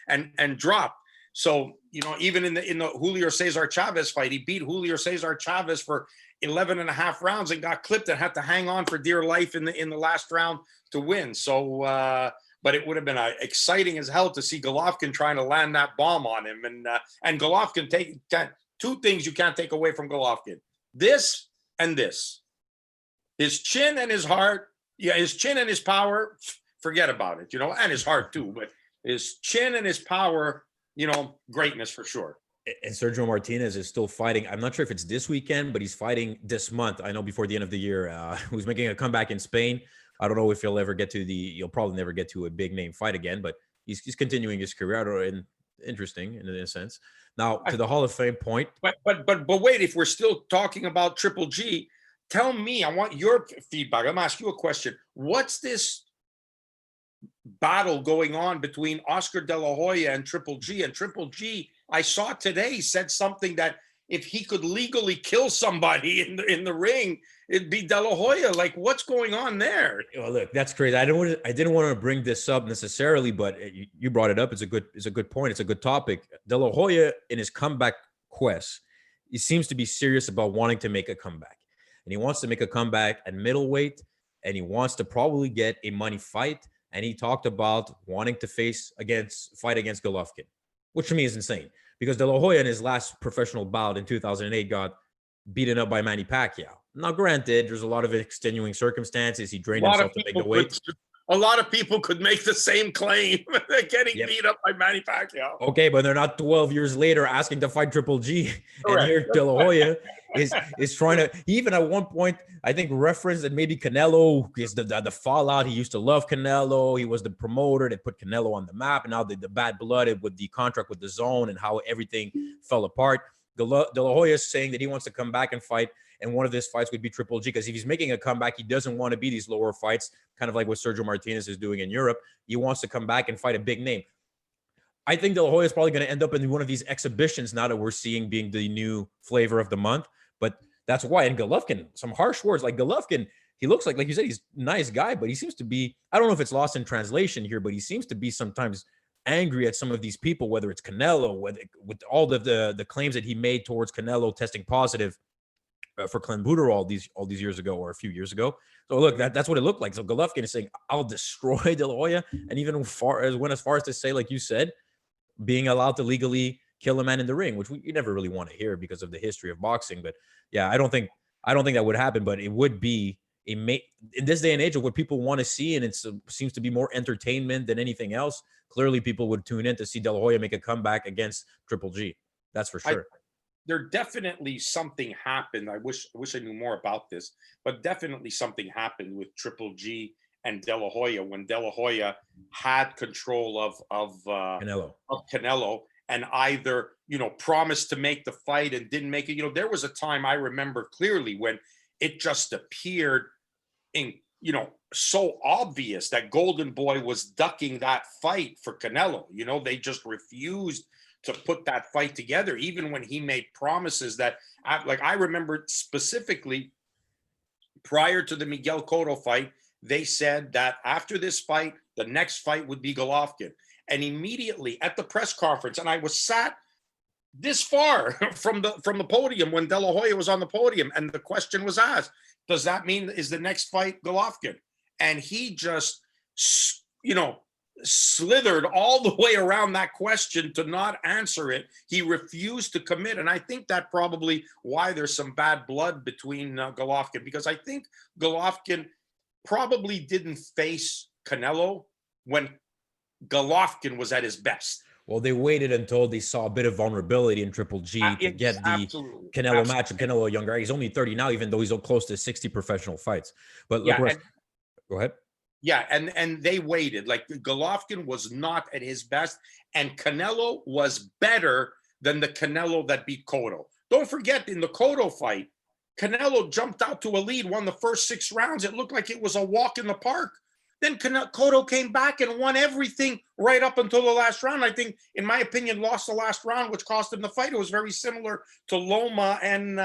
And dropped. So even in the Julio Cesar Chavez fight, he beat Julio Cesar Chavez for 11 and a half rounds and got clipped and had to hang on for dear life in the last round to win. So, but it would have been exciting as hell to see Golovkin trying to land that bomb on him. And Golovkin two things you can't take away from Golovkin: this and this, his chin and his heart. Yeah, his chin and his power. Forget about it, and his heart too. But his chin and his power, greatness for sure. And Sergio Martinez is still fighting. I'm not sure if it's this weekend, but he's fighting this month. I know before the end of the year, who's making a comeback in Spain. I don't know if he'll probably never get to a big name fight again, but he's continuing his career. And interesting in a sense. Now to the Hall of Fame point. But wait, if we're still talking about Triple G, tell me, I want your feedback. I'm gonna ask you a question. What's this battle going on between Oscar De La Hoya and Triple G? And Triple G, I saw today, said something that if he could legally kill somebody in the ring, it'd be De La Hoya. Like, what's going on there? Well, look, that's crazy. I didn't want to bring this up necessarily, but you brought it up. It's a good point. It's a good topic. De La Hoya, in his comeback quest, he seems to be serious about wanting to make a comeback, and he wants to make a comeback at middleweight, and he wants to probably get a money fight. And he talked about wanting to fight against Golovkin, which to me is insane, because De La Hoya in his last professional bout in 2008 got beaten up by Manny Pacquiao. Now, granted, there's a lot of extenuating circumstances. He drained himself to make the weight. A lot of people could make the same claim. Getting beat up by Manny Pacquiao. Okay, but they're not 12 years later asking to fight Triple G. Correct. And here De La Hoya is trying to, even at one point, I think referenced that maybe Canelo is the fallout. He used to love Canelo. He was the promoter that put Canelo on the map. And now the bad blood with the contract with the Zone and how everything fell apart. De La Hoya is saying that he wants to come back and fight. And one of his fights would be Triple G, because if he's making a comeback, he doesn't want to be these lower fights, kind of like what Sergio Martinez is doing in Europe. He wants to come back and fight a big name. I think De La Hoya is probably going to end up in one of these exhibitions now that we're seeing being the new flavor of the month. But that's why. And Golovkin, some harsh words. Like Golovkin, he looks like you said, he's a nice guy, but he seems to be, I don't know if it's lost in translation here, but he seems to be sometimes angry at some of these people, whether it's Canelo, with all the claims that he made towards Canelo testing positive for clenbuterol all these years ago, or a few years ago. So look, that's what it looked like. So Golovkin is saying, I'll destroy De La Hoya, and even went as far as to say, like you said, being allowed to legally kill a man in the ring, which you never really want to hear because of the history of boxing. But yeah, I don't think that would happen, but it would be in this day and age of what people want to see, and it seems to be more entertainment than anything else. Clearly, people would tune in to see De La Hoya make a comeback against Triple G. That's for sure. There definitely something happened. I wish I knew more about this, but definitely something happened with Triple G and De La Hoya when De La Hoya had control of Canelo, and either promised to make the fight and didn't make it. There was a time I remember clearly when it just appeared so obvious that Golden Boy was ducking that fight for Canelo. They just refused to put that fight together, even when he made promises that, like, I remember specifically prior to the Miguel Cotto fight, they said that after this fight, the next fight would be Golovkin. And immediately at the press conference, and I was sat this far from the podium when De La Hoya was on the podium, and the question was asked, does that mean is the next fight Golovkin? And he just, slithered all the way around that question to not answer it. He refused to commit. And I think that probably why there's some bad blood between Golovkin, because I think Golovkin probably didn't face Canelo when Golovkin was at his best. Well, they waited until they saw a bit of vulnerability in Triple G to get the Canelo match. And Canelo younger. He's only 30 now, even though he's close to 60 professional fights. But look, go ahead. Yeah, and they waited. Like, Golovkin was not at his best, and Canelo was better than the Canelo that beat Cotto. Don't forget, in the Cotto fight, Canelo jumped out to a lead, won the first 6 rounds. It looked like it was a walk in the park. Then Cotto came back and won everything right up until the last round. I think, in my opinion, lost the last round, which cost him the fight. It was very similar to Loma and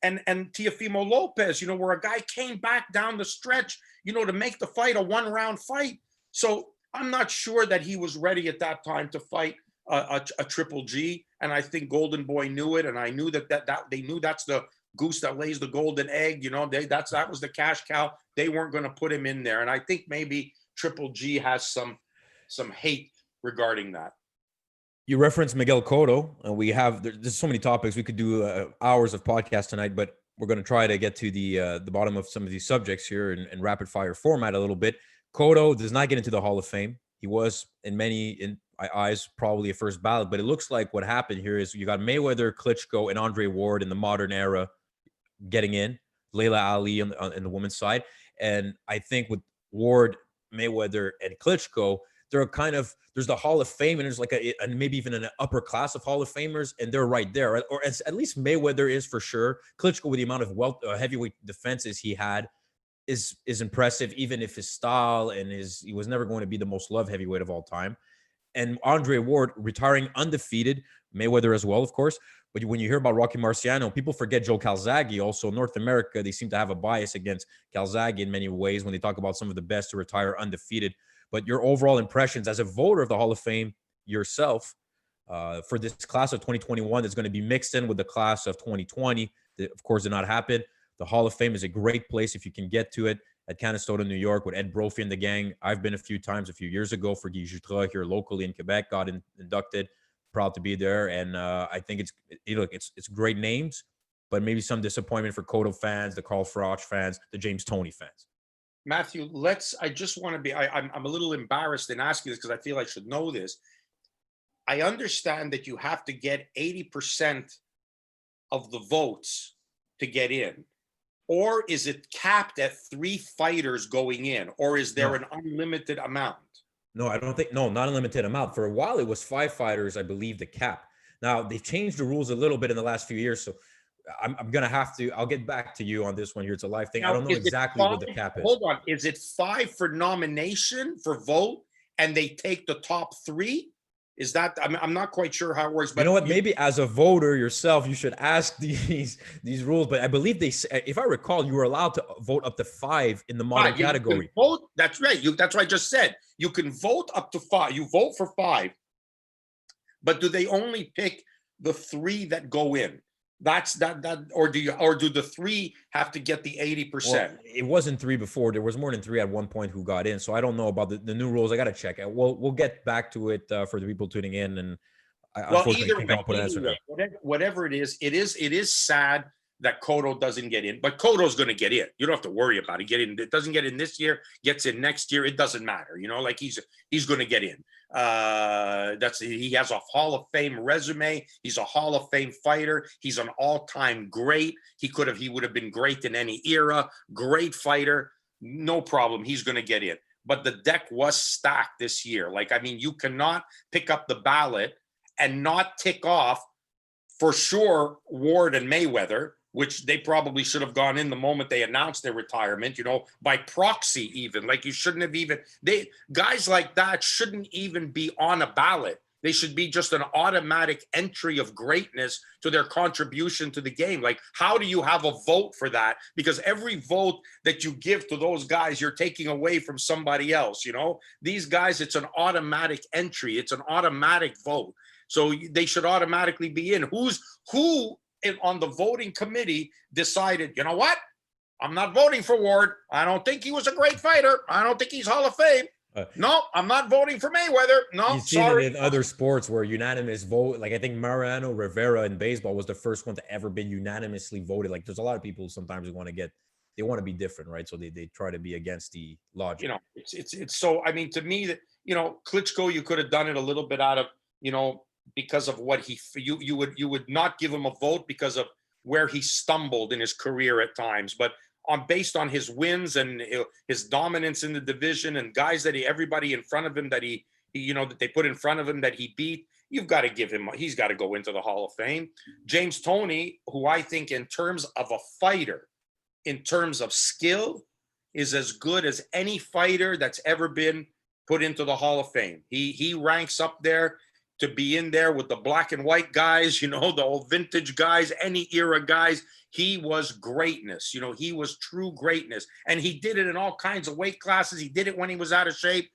Teofimo Lopez, where a guy came back down the stretch, to make the fight a 1-round fight. So I'm not sure that he was ready at that time to fight a Triple G. And I think Golden Boy knew it. And I knew that they knew that's the goose that lays the golden egg. That was the cash cow. They weren't going to put him in there. And I think maybe Triple G has some hate regarding that. You referenced Miguel Cotto, and there's so many topics. We could do hours of podcast tonight, but we're going to try to get to the bottom of some of these subjects here in rapid fire format a little bit. Cotto does not get into the Hall of Fame. He was, in my eyes, probably a first ballot, but it looks like what happened here is you got Mayweather, Klitschko, and Andre Ward in the modern era getting in, Layla Ali on the women's side. And I think with Ward, Mayweather, and Klitschko, There are kind of, there's the Hall of Fame, and there's like a maybe even an upper class of Hall of Famers, and they're right there, right? Or at least Mayweather is for sure. Klitschko, with the amount of heavyweight defenses he had, is impressive, even if his style and he was never going to be the most loved heavyweight of all time. And Andre Ward retiring undefeated, Mayweather as well, of course. But when you hear about Rocky Marciano, people forget Joe Calzaghe. Also, North America, they seem to have a bias against Calzaghe in many ways when they talk about some of the best to retire undefeated. But your overall impressions as a voter of the Hall of Fame yourself for this class of 2021 that's going to be mixed in with the class of 2020, that of course did not happen. The Hall of Fame is a great place if you can get to it at Canastota, New York, with Ed Brophy and the gang. I've been a few times a few years ago for Guy Jutra here locally in Quebec, got inducted. Proud to be there. And I think it's great names, but maybe some disappointment for Cotto fans, the Carl Froch fans, the James Toney fans. Matthew, I just want to be, I'm a little embarrassed in asking this because I feel I should know this. I understand that you have to get 80% of the votes to get in. Or is it capped at 3 fighters going in? Or is there an unlimited amount? No, I don't think, no, not unlimited amount. For a while, it was 5 fighters, I believe, the cap. Now, they've changed the rules a little bit in the last few years. So I'm going to have to, I'll get back to you on this one here. It's a live thing. Now, I don't know exactly what the cap is. Hold on. Is it 5 for nomination for vote and they take the top 3? Is that, I'm not quite sure how it works. But you know what? Maybe as a voter yourself, you should ask these rules. But I believe if I recall, you were allowed to vote up to 5 in the modern category. Vote. That's right. That's what I just said. You can vote up to 5. You vote for 5. But do they only pick the 3 that go in? That's that or do the 3 have to get the 80%? Well, it wasn't 3 before. There was more than 3 at one point who got in. So I don't know about the new rules. I got to check. We'll get back to it for the people tuning in. And whatever it is sad that Cotto doesn't get in, but Cotto's going to get in. You don't have to worry about it. It doesn't get in this year, gets in next year. It doesn't matter. You know, like he's going to get in. He has a Hall of Fame resume. He's a Hall of Fame fighter. He's an all-time great. He would have been great in any era. Great fighter. No problem. He's going to get in. But the deck was stacked this year. Like, I mean, you cannot pick up the ballot and not tick off for sure Ward and Mayweather, which they probably should have gone in the moment they announced their retirement, you know, by proxy even. Like, you shouldn't have even, guys like that shouldn't even be on a ballot. They should be just an automatic entry of greatness to their contribution to the game. Like, how do you have a vote for that? Because every vote that you give to those guys, you're taking away from somebody else, you know? These guys, it's an automatic entry. It's an automatic vote. So they should automatically be in. Who on the voting committee decided, you know what? I'm not voting for Ward. I don't think he was a great fighter. I don't think he's Hall of Fame. No, I'm not voting for Mayweather. No, you've seen it in other sports where unanimous vote. Like, I think Mariano Rivera in baseball was the first one to ever been unanimously voted. Like, there's a lot of people sometimes who want to be different, right? So they try to be against the logic. You know, it's so, I mean, to me, that, you know, Klitschko, you could have done it a little bit out of, you know, because of what you would not give him a vote because of where he stumbled in his career at times, but based on his wins and his dominance in the division and guys that everybody in front of him that he that they put in front of him that he beat, you've got to give him, he's got to go into the Hall of Fame. James Toney, who I think in terms of a fighter, in terms of skill, is as good as any fighter that's ever been put into the Hall of Fame. He ranks up there to be in there with the black and white guys, you know, the old vintage guys, any era guys. He was greatness. You know, he was true greatness. And he did it in all kinds of weight classes. He did it when he was out of shape.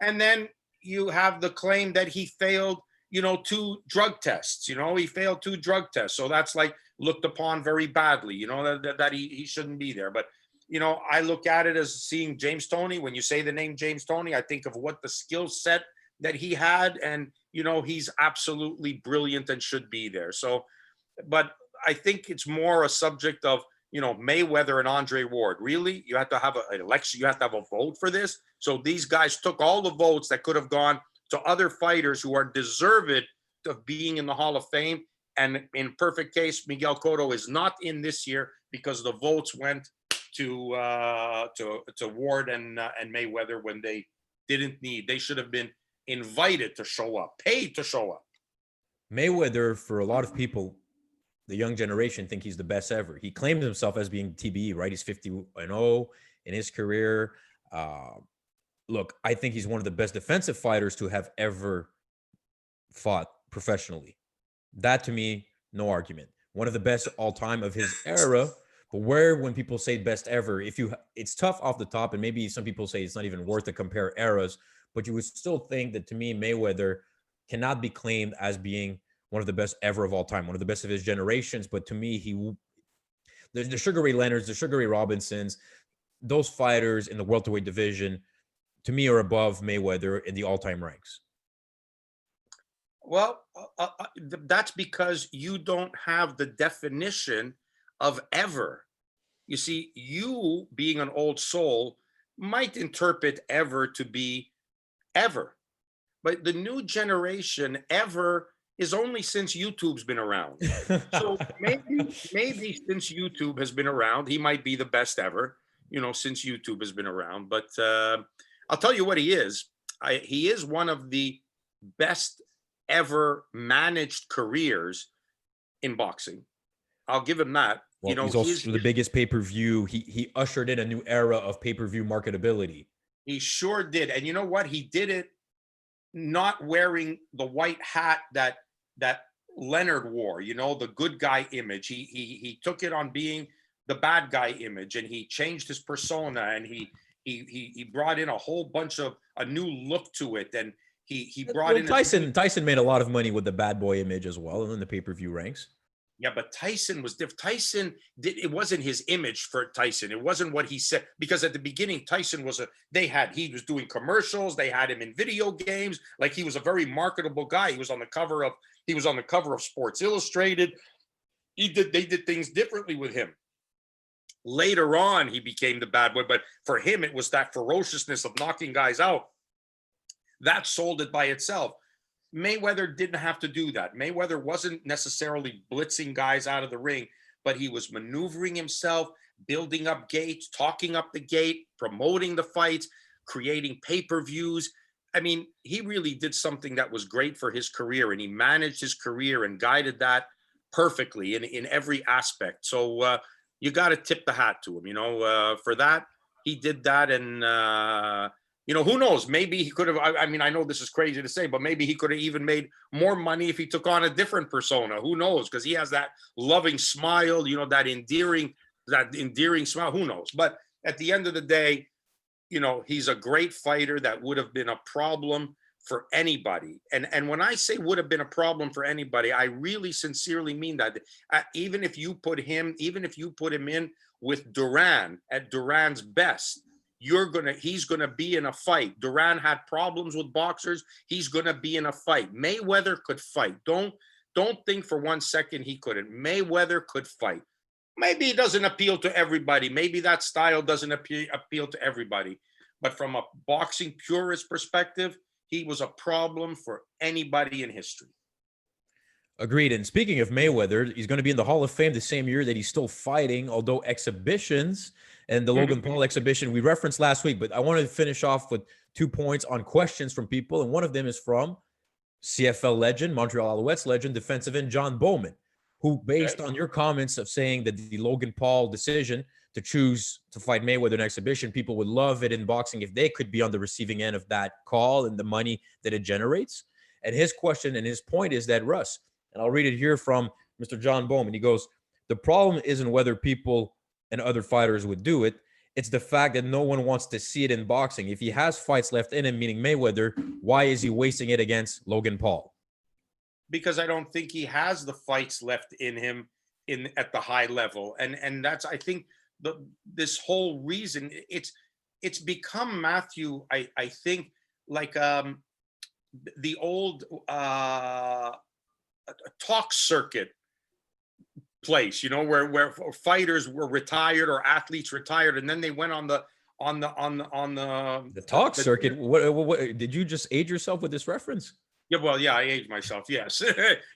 And then you have the claim that he failed, you know, 2 drug tests. You know, he failed 2 drug tests. So that's like looked upon very badly, you know, that he shouldn't be there. But, you know, I look at it as seeing James Toney. When you say the name James Toney, I think of what the skill set that he had, and you know, he's absolutely brilliant and should be there. So, but I think it's more a subject of, you know, Mayweather and Andre Ward. Really, you have to have an election, you have to have a vote for this. So these guys took all the votes that could have gone to other fighters who are deserved of being in the Hall of Fame. And in perfect case, Miguel Cotto is not in this year because the votes went to Ward and Mayweather when they didn't need. They should have been invited to show up, paid to show up. Mayweather, for a lot of people, the young generation, think he's the best ever. He claimed himself as being TBE, right? He's 50-0 in his career. Look, I think he's one of the best defensive fighters to have ever fought professionally. That, to me, no argument. One of the best all time of his era. But when people say best ever, it's tough off the top, and maybe some people say it's not even worth to compare eras, but you would still think that, to me, Mayweather cannot be claimed as being one of the best ever of all time, one of the best of his generations. But to me, the Sugar Ray Leonards, the Sugar Ray Robinsons, those fighters in the welterweight division, to me, are above Mayweather in the all-time ranks. Well, that's because you don't have the definition of ever. You see, you being an old soul might interpret ever to be ever, but the new generation, ever is only since YouTube's been around. So maybe since YouTube has been around, he might be the best ever, since YouTube has been around. But I'll tell you what he is. He is one of the best ever managed careers in boxing. I'll give him that. Well, he's also the biggest pay-per-view. He ushered in a new era of pay-per-view marketability. He sure did. And you know what? He did it not wearing the white hat that Leonard wore, the good guy image. He took it on being the bad guy image, and he changed his persona, and he brought in a whole bunch of a new look to it, and he brought in Tyson made a lot of money with the bad boy image as well in the pay-per-view ranks. Yeah, but Tyson was different. It wasn't his image for Tyson. It wasn't what he said, because at the beginning, Tyson was he was doing commercials. They had him in video games. Like, he was a very marketable guy. He was on the cover of Sports Illustrated. They did things differently with him. Later on, he became the bad boy, but for him, it was that ferociousness of knocking guys out. That sold it by itself. Mayweather didn't have to do that. Mayweather wasn't necessarily blitzing guys out of the ring, but he was maneuvering himself, building up gates, talking up the gate, promoting the fights, creating pay-per-views. I mean, he really did something that was great for his career, and he managed his career and guided that perfectly in every aspect. So you got to tip the hat to him, for that. He did that, and who knows? Maybe he could have. I mean, I know this is crazy to say, but maybe he could have even made more money if he took on a different persona. Who knows? Because he has that loving smile, that endearing smile. Who knows? But at the end of the day, he's a great fighter that would have been a problem for anybody. And when I say would have been a problem for anybody, I really sincerely mean that. Even if you put him in with Duran at Duran's best, he's gonna be in a fight. Duran had problems with boxers. He's gonna be in a fight. Mayweather could fight. Don't think for 1 second he couldn't. Mayweather could fight. Maybe it doesn't appeal to everybody. Maybe that style doesn't appeal to everybody. But from a boxing purist perspective, he was a problem for anybody in history. Agreed. And speaking of Mayweather, he's going to be in the Hall of Fame the same year that he's still fighting, although exhibitions and the Logan Paul exhibition we referenced last week. But I wanted to finish off with 2 points on questions from people. And one of them is from CFL legend, Montreal Alouettes legend, defensive end John Bowman, who, based on your comments of saying that the Logan Paul decision to choose to fight Mayweather in exhibition, people would love it in boxing if they could be on the receiving end of that call and the money that it generates. And his question and his point is that, Russ, and I'll read it here from Mr. John Bowman. He goes, the problem isn't whether people and other fighters would do it. It's the fact that no one wants to see it in boxing. If he has fights left in him, meaning Mayweather, why is he wasting it against Logan Paul? Because I don't think he has the fights left in him at the high level. And that's, I think, this whole reason. It's become, Matthew, I think, like the old talk circuit place, where fighters were retired or athletes retired, and then they went on the talk circuit. What did you just age yourself with this reference? Yeah, well, yeah, I aged myself. Yes,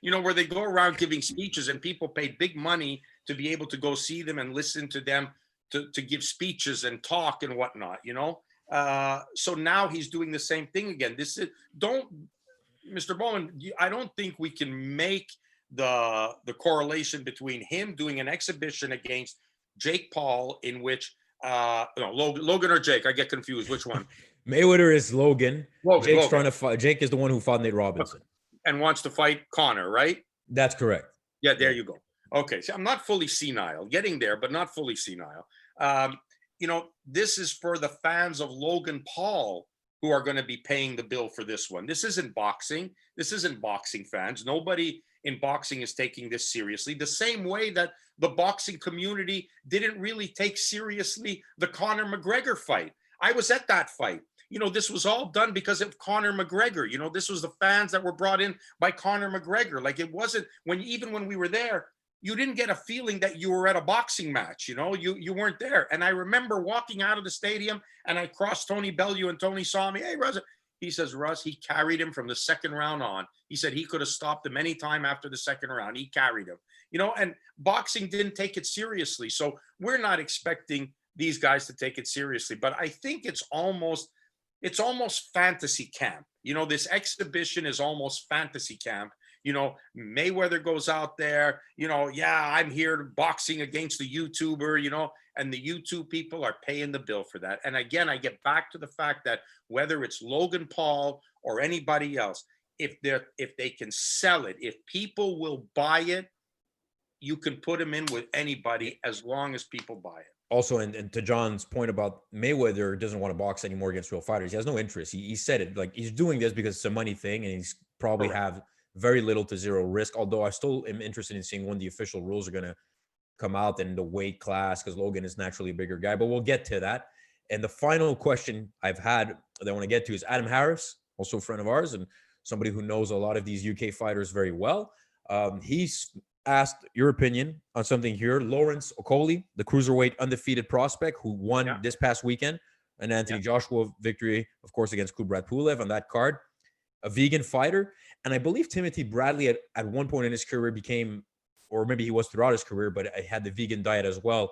where they go around giving speeches, and people pay big money to be able to go see them and listen to them to give speeches and talk and whatnot. So now he's doing the same thing again. This is don't, Mr. Bowman. I don't think we can make the correlation between him doing an exhibition against Jake Paul, in which no, Logan or Jake. I get confused. Which one? Mayweather is Logan. Logan. Jake's trying to fight. Jake is the one who fought Nate Robinson and wants to fight Conor, right? That's correct. Yeah, there you go. Okay, so I'm not fully senile, getting there, but not fully senile. This is for the fans of Logan Paul who are going to be paying the bill for this one. This isn't boxing. This isn't boxing fans. Nobody in boxing is taking this seriously. The same way that the boxing community didn't really take seriously the Conor McGregor fight. I was at that fight. This was all done because of Conor McGregor. This was the fans that were brought in by Conor McGregor. Like, it wasn't even when we were there, you didn't get a feeling that you were at a boxing match. You weren't there. And I remember walking out of the stadium and I crossed Tony Bellew, and Tony saw me. Hey, Russ. He says, Russ, he carried him from the second round on. He said he could have stopped him any time after the second round. He carried him, and boxing didn't take it seriously. So we're not expecting these guys to take it seriously. But I think it's almost fantasy camp. This exhibition is almost fantasy camp. Mayweather goes out there, I'm here boxing against the YouTuber, and the YouTube people are paying the bill for that. And again, I get back to the fact that whether it's Logan Paul or anybody else, if they can sell it, if people will buy it, you can put them in with anybody as long as people buy it. Also, and to John's point about Mayweather doesn't want to box anymore against real fighters. He has no interest. He said it, like, he's doing this because it's a money thing, and he's probably have very little to zero risk. Although I still am interested in seeing when the official rules are going to come out in the weight class, because Logan is naturally a bigger guy. But we'll get to that. And the final question I've had that I want to get to is Adam Harris, also a friend of ours and somebody who knows a lot of these UK fighters very well. He's asked your opinion on something here. Lawrence Okolie, the cruiserweight undefeated prospect who won this past weekend, an Anthony Joshua victory, of course, against Kubrat Pulev on that card, a vegan fighter. And I believe Timothy Bradley at one point in his career became, or maybe he was throughout his career, but I had the vegan diet as well.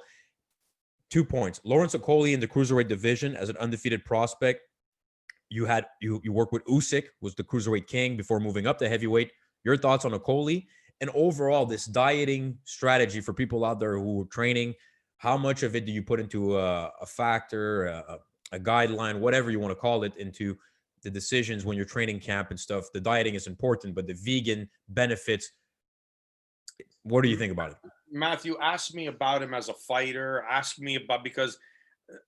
2 points. Lawrence Okolie in the cruiserweight division as an undefeated prospect. You worked with Usyk, was the cruiserweight king before moving up to heavyweight. Your thoughts on Okolie? And overall, this dieting strategy for people out there who are training, how much of it do you put into a factor, a guideline, whatever you want to call it, into the decisions when you're training camp and stuff? The dieting is important, but the vegan benefits, what do you think about it? Matthew, ask me about him as a fighter. Ask me about, because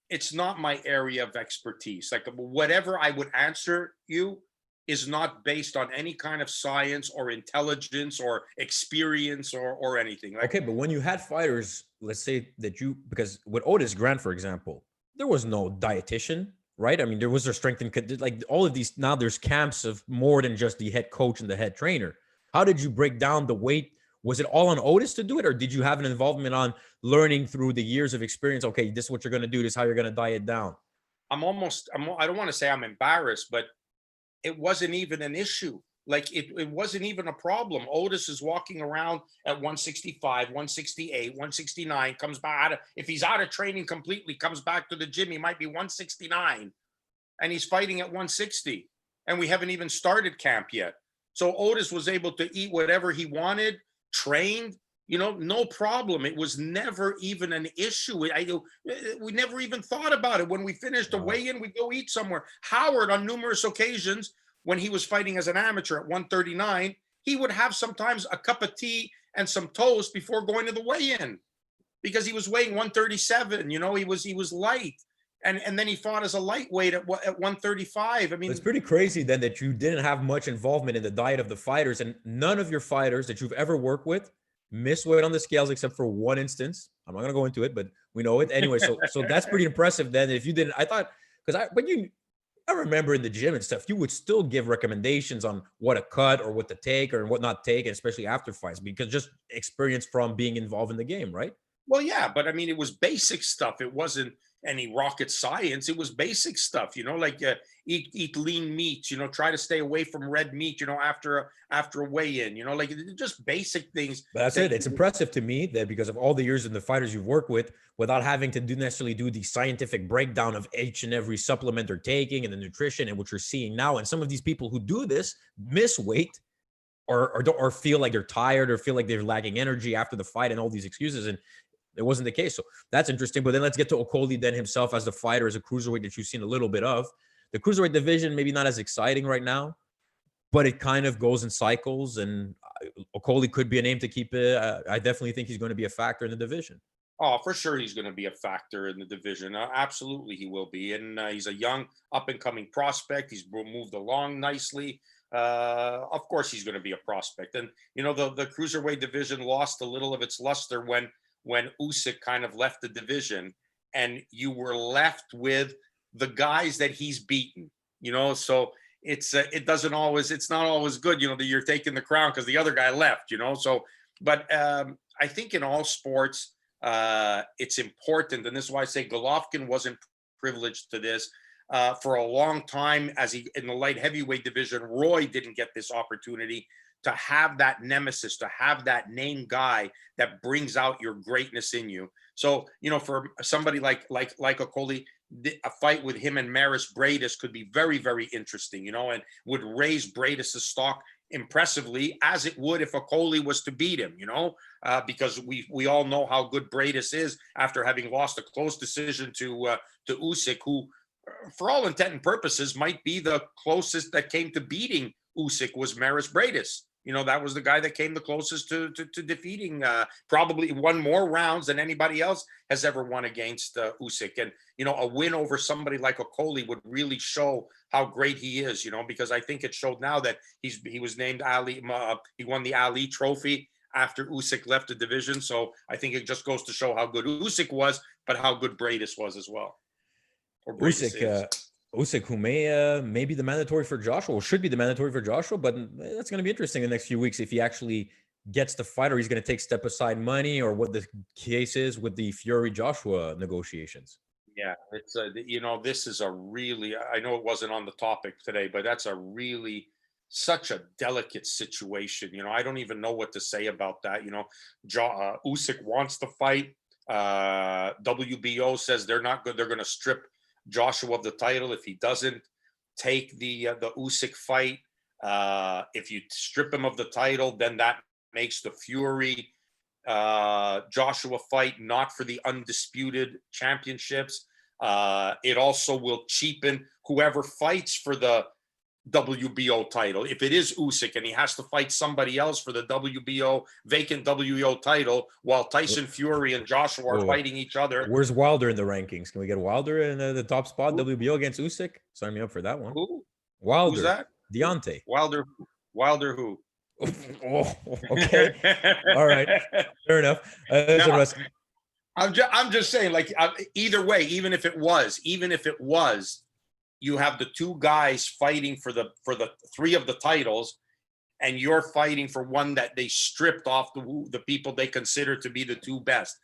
it's not my area of expertise. Like, whatever I would answer you is not based on any kind of science or intelligence or experience or anything. Like, okay, but when you had fighters, let's say that because with Otis Grant, for example, there was no dietitian, right? I mean, there was a strength and like all of these. Now there's camps of more than just the head coach and the head trainer. How did you break down the weight? Was it all on Otis to do it, or did you have an involvement on learning through the years of experience? Okay, this is what you're going to do. This is how you're going to diet down. I don't want to say I'm embarrassed, but it wasn't even an issue. Like, it wasn't even a problem. Otis is walking around at 165, 168, 169, comes back if he's out of training completely, comes back to the gym, he might be 169, and he's fighting at 160. And we haven't even started camp yet. So Otis was able to eat whatever he wanted, trained, no problem. It was never even an issue. We never even thought about it. When we finished the weigh-in, we go eat somewhere. Howard, on numerous occasions, when he was fighting as an amateur at 139, he would have sometimes a cup of tea and some toast before going to the weigh-in, because he was weighing 137. He was light. And then he fought as a lightweight at 135. I mean, it's pretty crazy then that you didn't have much involvement in the diet of the fighters, and none of your fighters that you've ever worked with missed weight on the scales except for one instance. I'm not going to go into it, but we know it anyway. So that's pretty impressive then. If you didn't, I thought, I remember in the gym and stuff, you would still give recommendations on what to cut or what to take or what not take, and especially after fights, because just experience from being involved in the game, right? Well, yeah, but I mean, it was basic stuff. It wasn't any rocket science. It was basic stuff, like eat lean meats, try to stay away from red meat, after a weigh-in, like just basic things. But that's it. It's impressive to me that because of all the years and the fighters you've worked with, without having to necessarily do the scientific breakdown of each and every supplement they're taking and the nutrition and what you're seeing now. And some of these people who do this miss weight or feel like they're tired or feel like they're lacking energy after the fight and all these excuses. And it wasn't the case. So that's interesting. But then let's get to Okoli then himself as the fighter, as a cruiserweight that you've seen a little bit of. The cruiserweight division, maybe not as exciting right now, but it kind of goes in cycles. And Okoli could be a name to keep it. I definitely think he's going to be a factor in the division. Oh, for sure, he's going to be a factor in the division. Absolutely, he will be. And he's a young, up-and-coming prospect. He's moved along nicely. Of course, he's going to be a prospect. And, the cruiserweight division lost a little of its luster when Usyk kind of left the division, and you were left with the guys that he's beaten, so it's not always good, that you're taking the crown because the other guy left, so, but I think in all sports, it's important. And this is why I say Golovkin wasn't privileged to this. For a long time, in the light heavyweight division, Roy didn't get this opportunity to have that nemesis, to have that name guy that brings out your greatness in you. So, for somebody like Okoli, a fight with him and Maris Briedis could be very, very interesting, and would raise Briedis' stock impressively, as it would if Okoli was to beat him, because we all know how good Briedis is after having lost a close decision to Usyk, who, for all intent and purposes, might be the closest that came to beating Usyk was Maris Briedis. That was the guy that came the closest to defeating, probably won more rounds than anybody else has ever won against Usyk. And, a win over somebody like Okoli would really show how great he is, because I think it showed now that he was named Ali. He won the Ali trophy after Usyk left the division. So I think it just goes to show how good Usyk was, but how good Briedis was as well. Usyk, who may be the mandatory for Joshua, or should be the mandatory for Joshua, but that's going to be interesting in the next few weeks if he actually gets the fight, or he's going to take step aside money, or what the case is with the Fury Joshua negotiations. Yeah, it's this is a really, I know it wasn't on the topic today, but that's such a delicate situation. I don't even know what to say about that. Usyk wants to fight. WBO says they're not good. They're going to strip Joshua of the title if he doesn't take the Usyk fight. If you strip him of the title, then that makes the Fury Joshua fight not for the undisputed championships. It also will cheapen whoever fights for the WBO title. If it is Usyk and he has to fight somebody else for the vacant WBO title, while Tyson Fury and Joshua are fighting each other. Where's Wilder in the rankings? Can we get Wilder in the top spot? WBO against Usyk? Sign me up for that one. Who? Wilder. Who's that? Deontay. Wilder who? Oh, okay. All right. Fair enough. I'm just saying, either way, even if it was, you have the two guys fighting for the three of the titles, and you're fighting for one that they stripped off the people they consider to be the two best.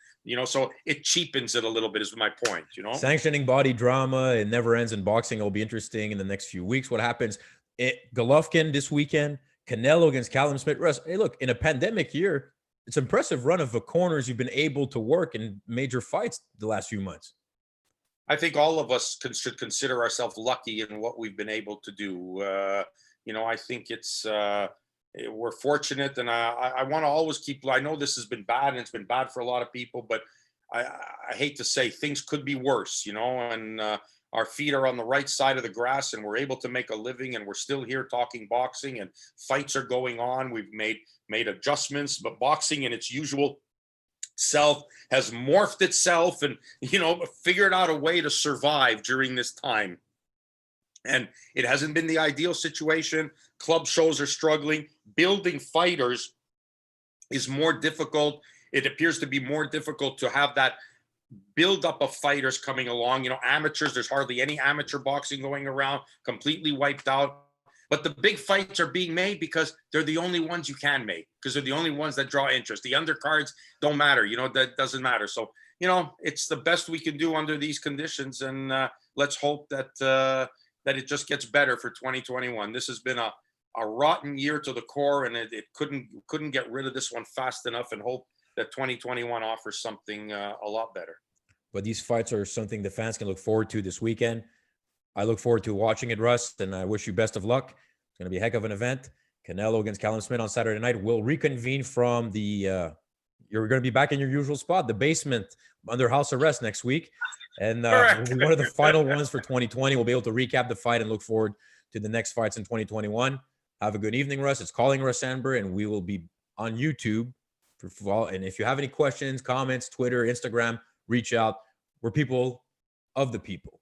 So it cheapens it a little bit, is my point. Sanctioning body drama, it never ends in boxing. It'll be interesting in the next few weeks what happens. Golovkin this weekend, Canelo against Callum Smith. Russ, hey, look, in a pandemic year, it's an impressive run of the corners you've been able to work in major fights the last few months. I think all of us should consider ourselves lucky in what we've been able to do. I think we're fortunate, and I want to always keep. I know this has been bad, and it's been bad for a lot of people, but I hate to say things could be worse. And our feet are on the right side of the grass, and we're able to make a living, and we're still here talking boxing, and fights are going on. We've made adjustments, but boxing in its usual self has morphed itself and figured out a way to survive during this time. And it hasn't been the ideal situation. Club shows are struggling. Building fighters is more difficult. It appears to be more difficult to have that build up of fighters coming along. Amateurs, there's hardly any amateur boxing going around, completely wiped out. But the big fights are being made because they're the only ones you can make, because they're the only ones that draw interest. The undercards don't matter. That doesn't matter. So it's the best we can do under these conditions. And let's hope that it just gets better for 2021. This has been a rotten year to the core, and it couldn't get rid of this one fast enough, and hope that 2021 offers something a lot better. But these fights are something the fans can look forward to this weekend. I look forward to watching it, Russ, and I wish you best of luck. It's going to be a heck of an event. Canelo against Callum Smith on Saturday night. We'll reconvene from the you're going to be back in your usual spot, the basement, under house arrest next week. And we'll be one of the final ones for 2020. We'll be able to recap the fight and look forward to the next fights in 2021. Have a good evening, Russ. It's calling Russ Anber, and we will be on YouTube. And if you have any questions, comments, Twitter, Instagram, reach out. We're people of the people.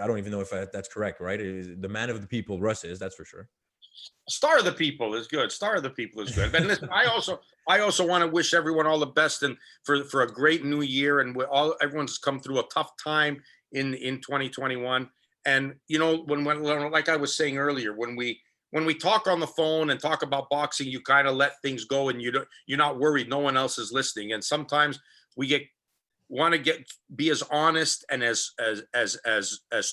I don't even know if that's correct, right? It is the man of the people, Russ is, that's for sure. Star of the people is good. Star of the people is good. But listen, I also want to wish everyone all the best, and for a great new year. And everyone's come through a tough time in 2021. And when like I was saying earlier, when we talk on the phone and talk about boxing, you kind of let things go, and you're not worried. No one else is listening. And sometimes we want to be as honest and as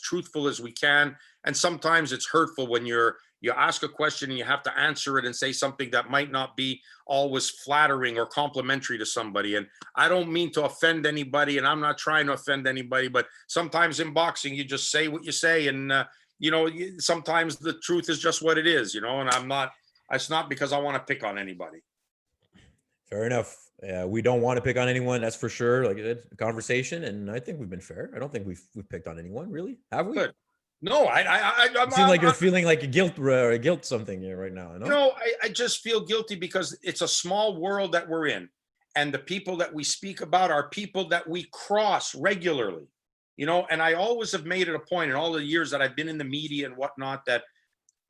truthful as we can. And sometimes it's hurtful when you ask a question and you have to answer it and say something that might not be always flattering or complimentary to somebody. And I don't mean to offend anybody, and I'm not trying to offend anybody, but sometimes in boxing, you just say what you say. And, sometimes the truth is just what it is, and it's not because I want to pick on anybody. Fair enough. We don't want to pick on anyone, that's for sure. Like it's a conversation, and I think we've been fair. I don't think we've picked on anyone, really. Have we? Good. No, it seems like you're feeling like a guilt something here right now. I just feel guilty because it's a small world that we're in, and the people that we speak about are people that we cross regularly, and I always have made it a point in all the years that I've been in the media and whatnot, that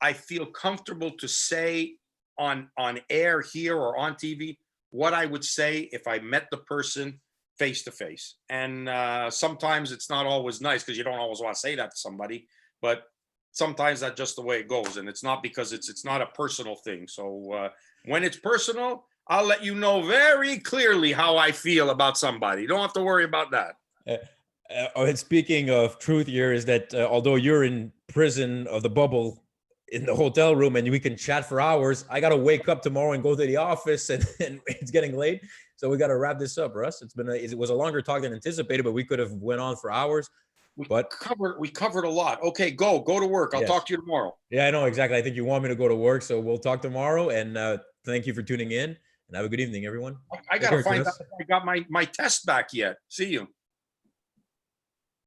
I feel comfortable to say on air here or on TV what I would say if I met the person face to face. And sometimes it's not always nice, because you don't always want to say that to somebody, but sometimes that's just the way it goes. And it's not because it's not a personal thing. So when it's personal, I'll let you know very clearly how I feel about somebody. You don't have to worry about that. And speaking of truth here, is that although you're in prison of the bubble in the hotel room and we can chat for hours, I got to wake up tomorrow and go to the office, and it's getting late. So we got to wrap this up, Russ. It was a longer talk than anticipated, but we could have went on for hours. We covered a lot. Okay, go to work. I'll talk to you tomorrow. Yeah, I know exactly. I think you want me to go to work, so we'll talk tomorrow. And thank you for tuning in, and have a good evening, everyone. I got to find out if I got my test back yet. See you.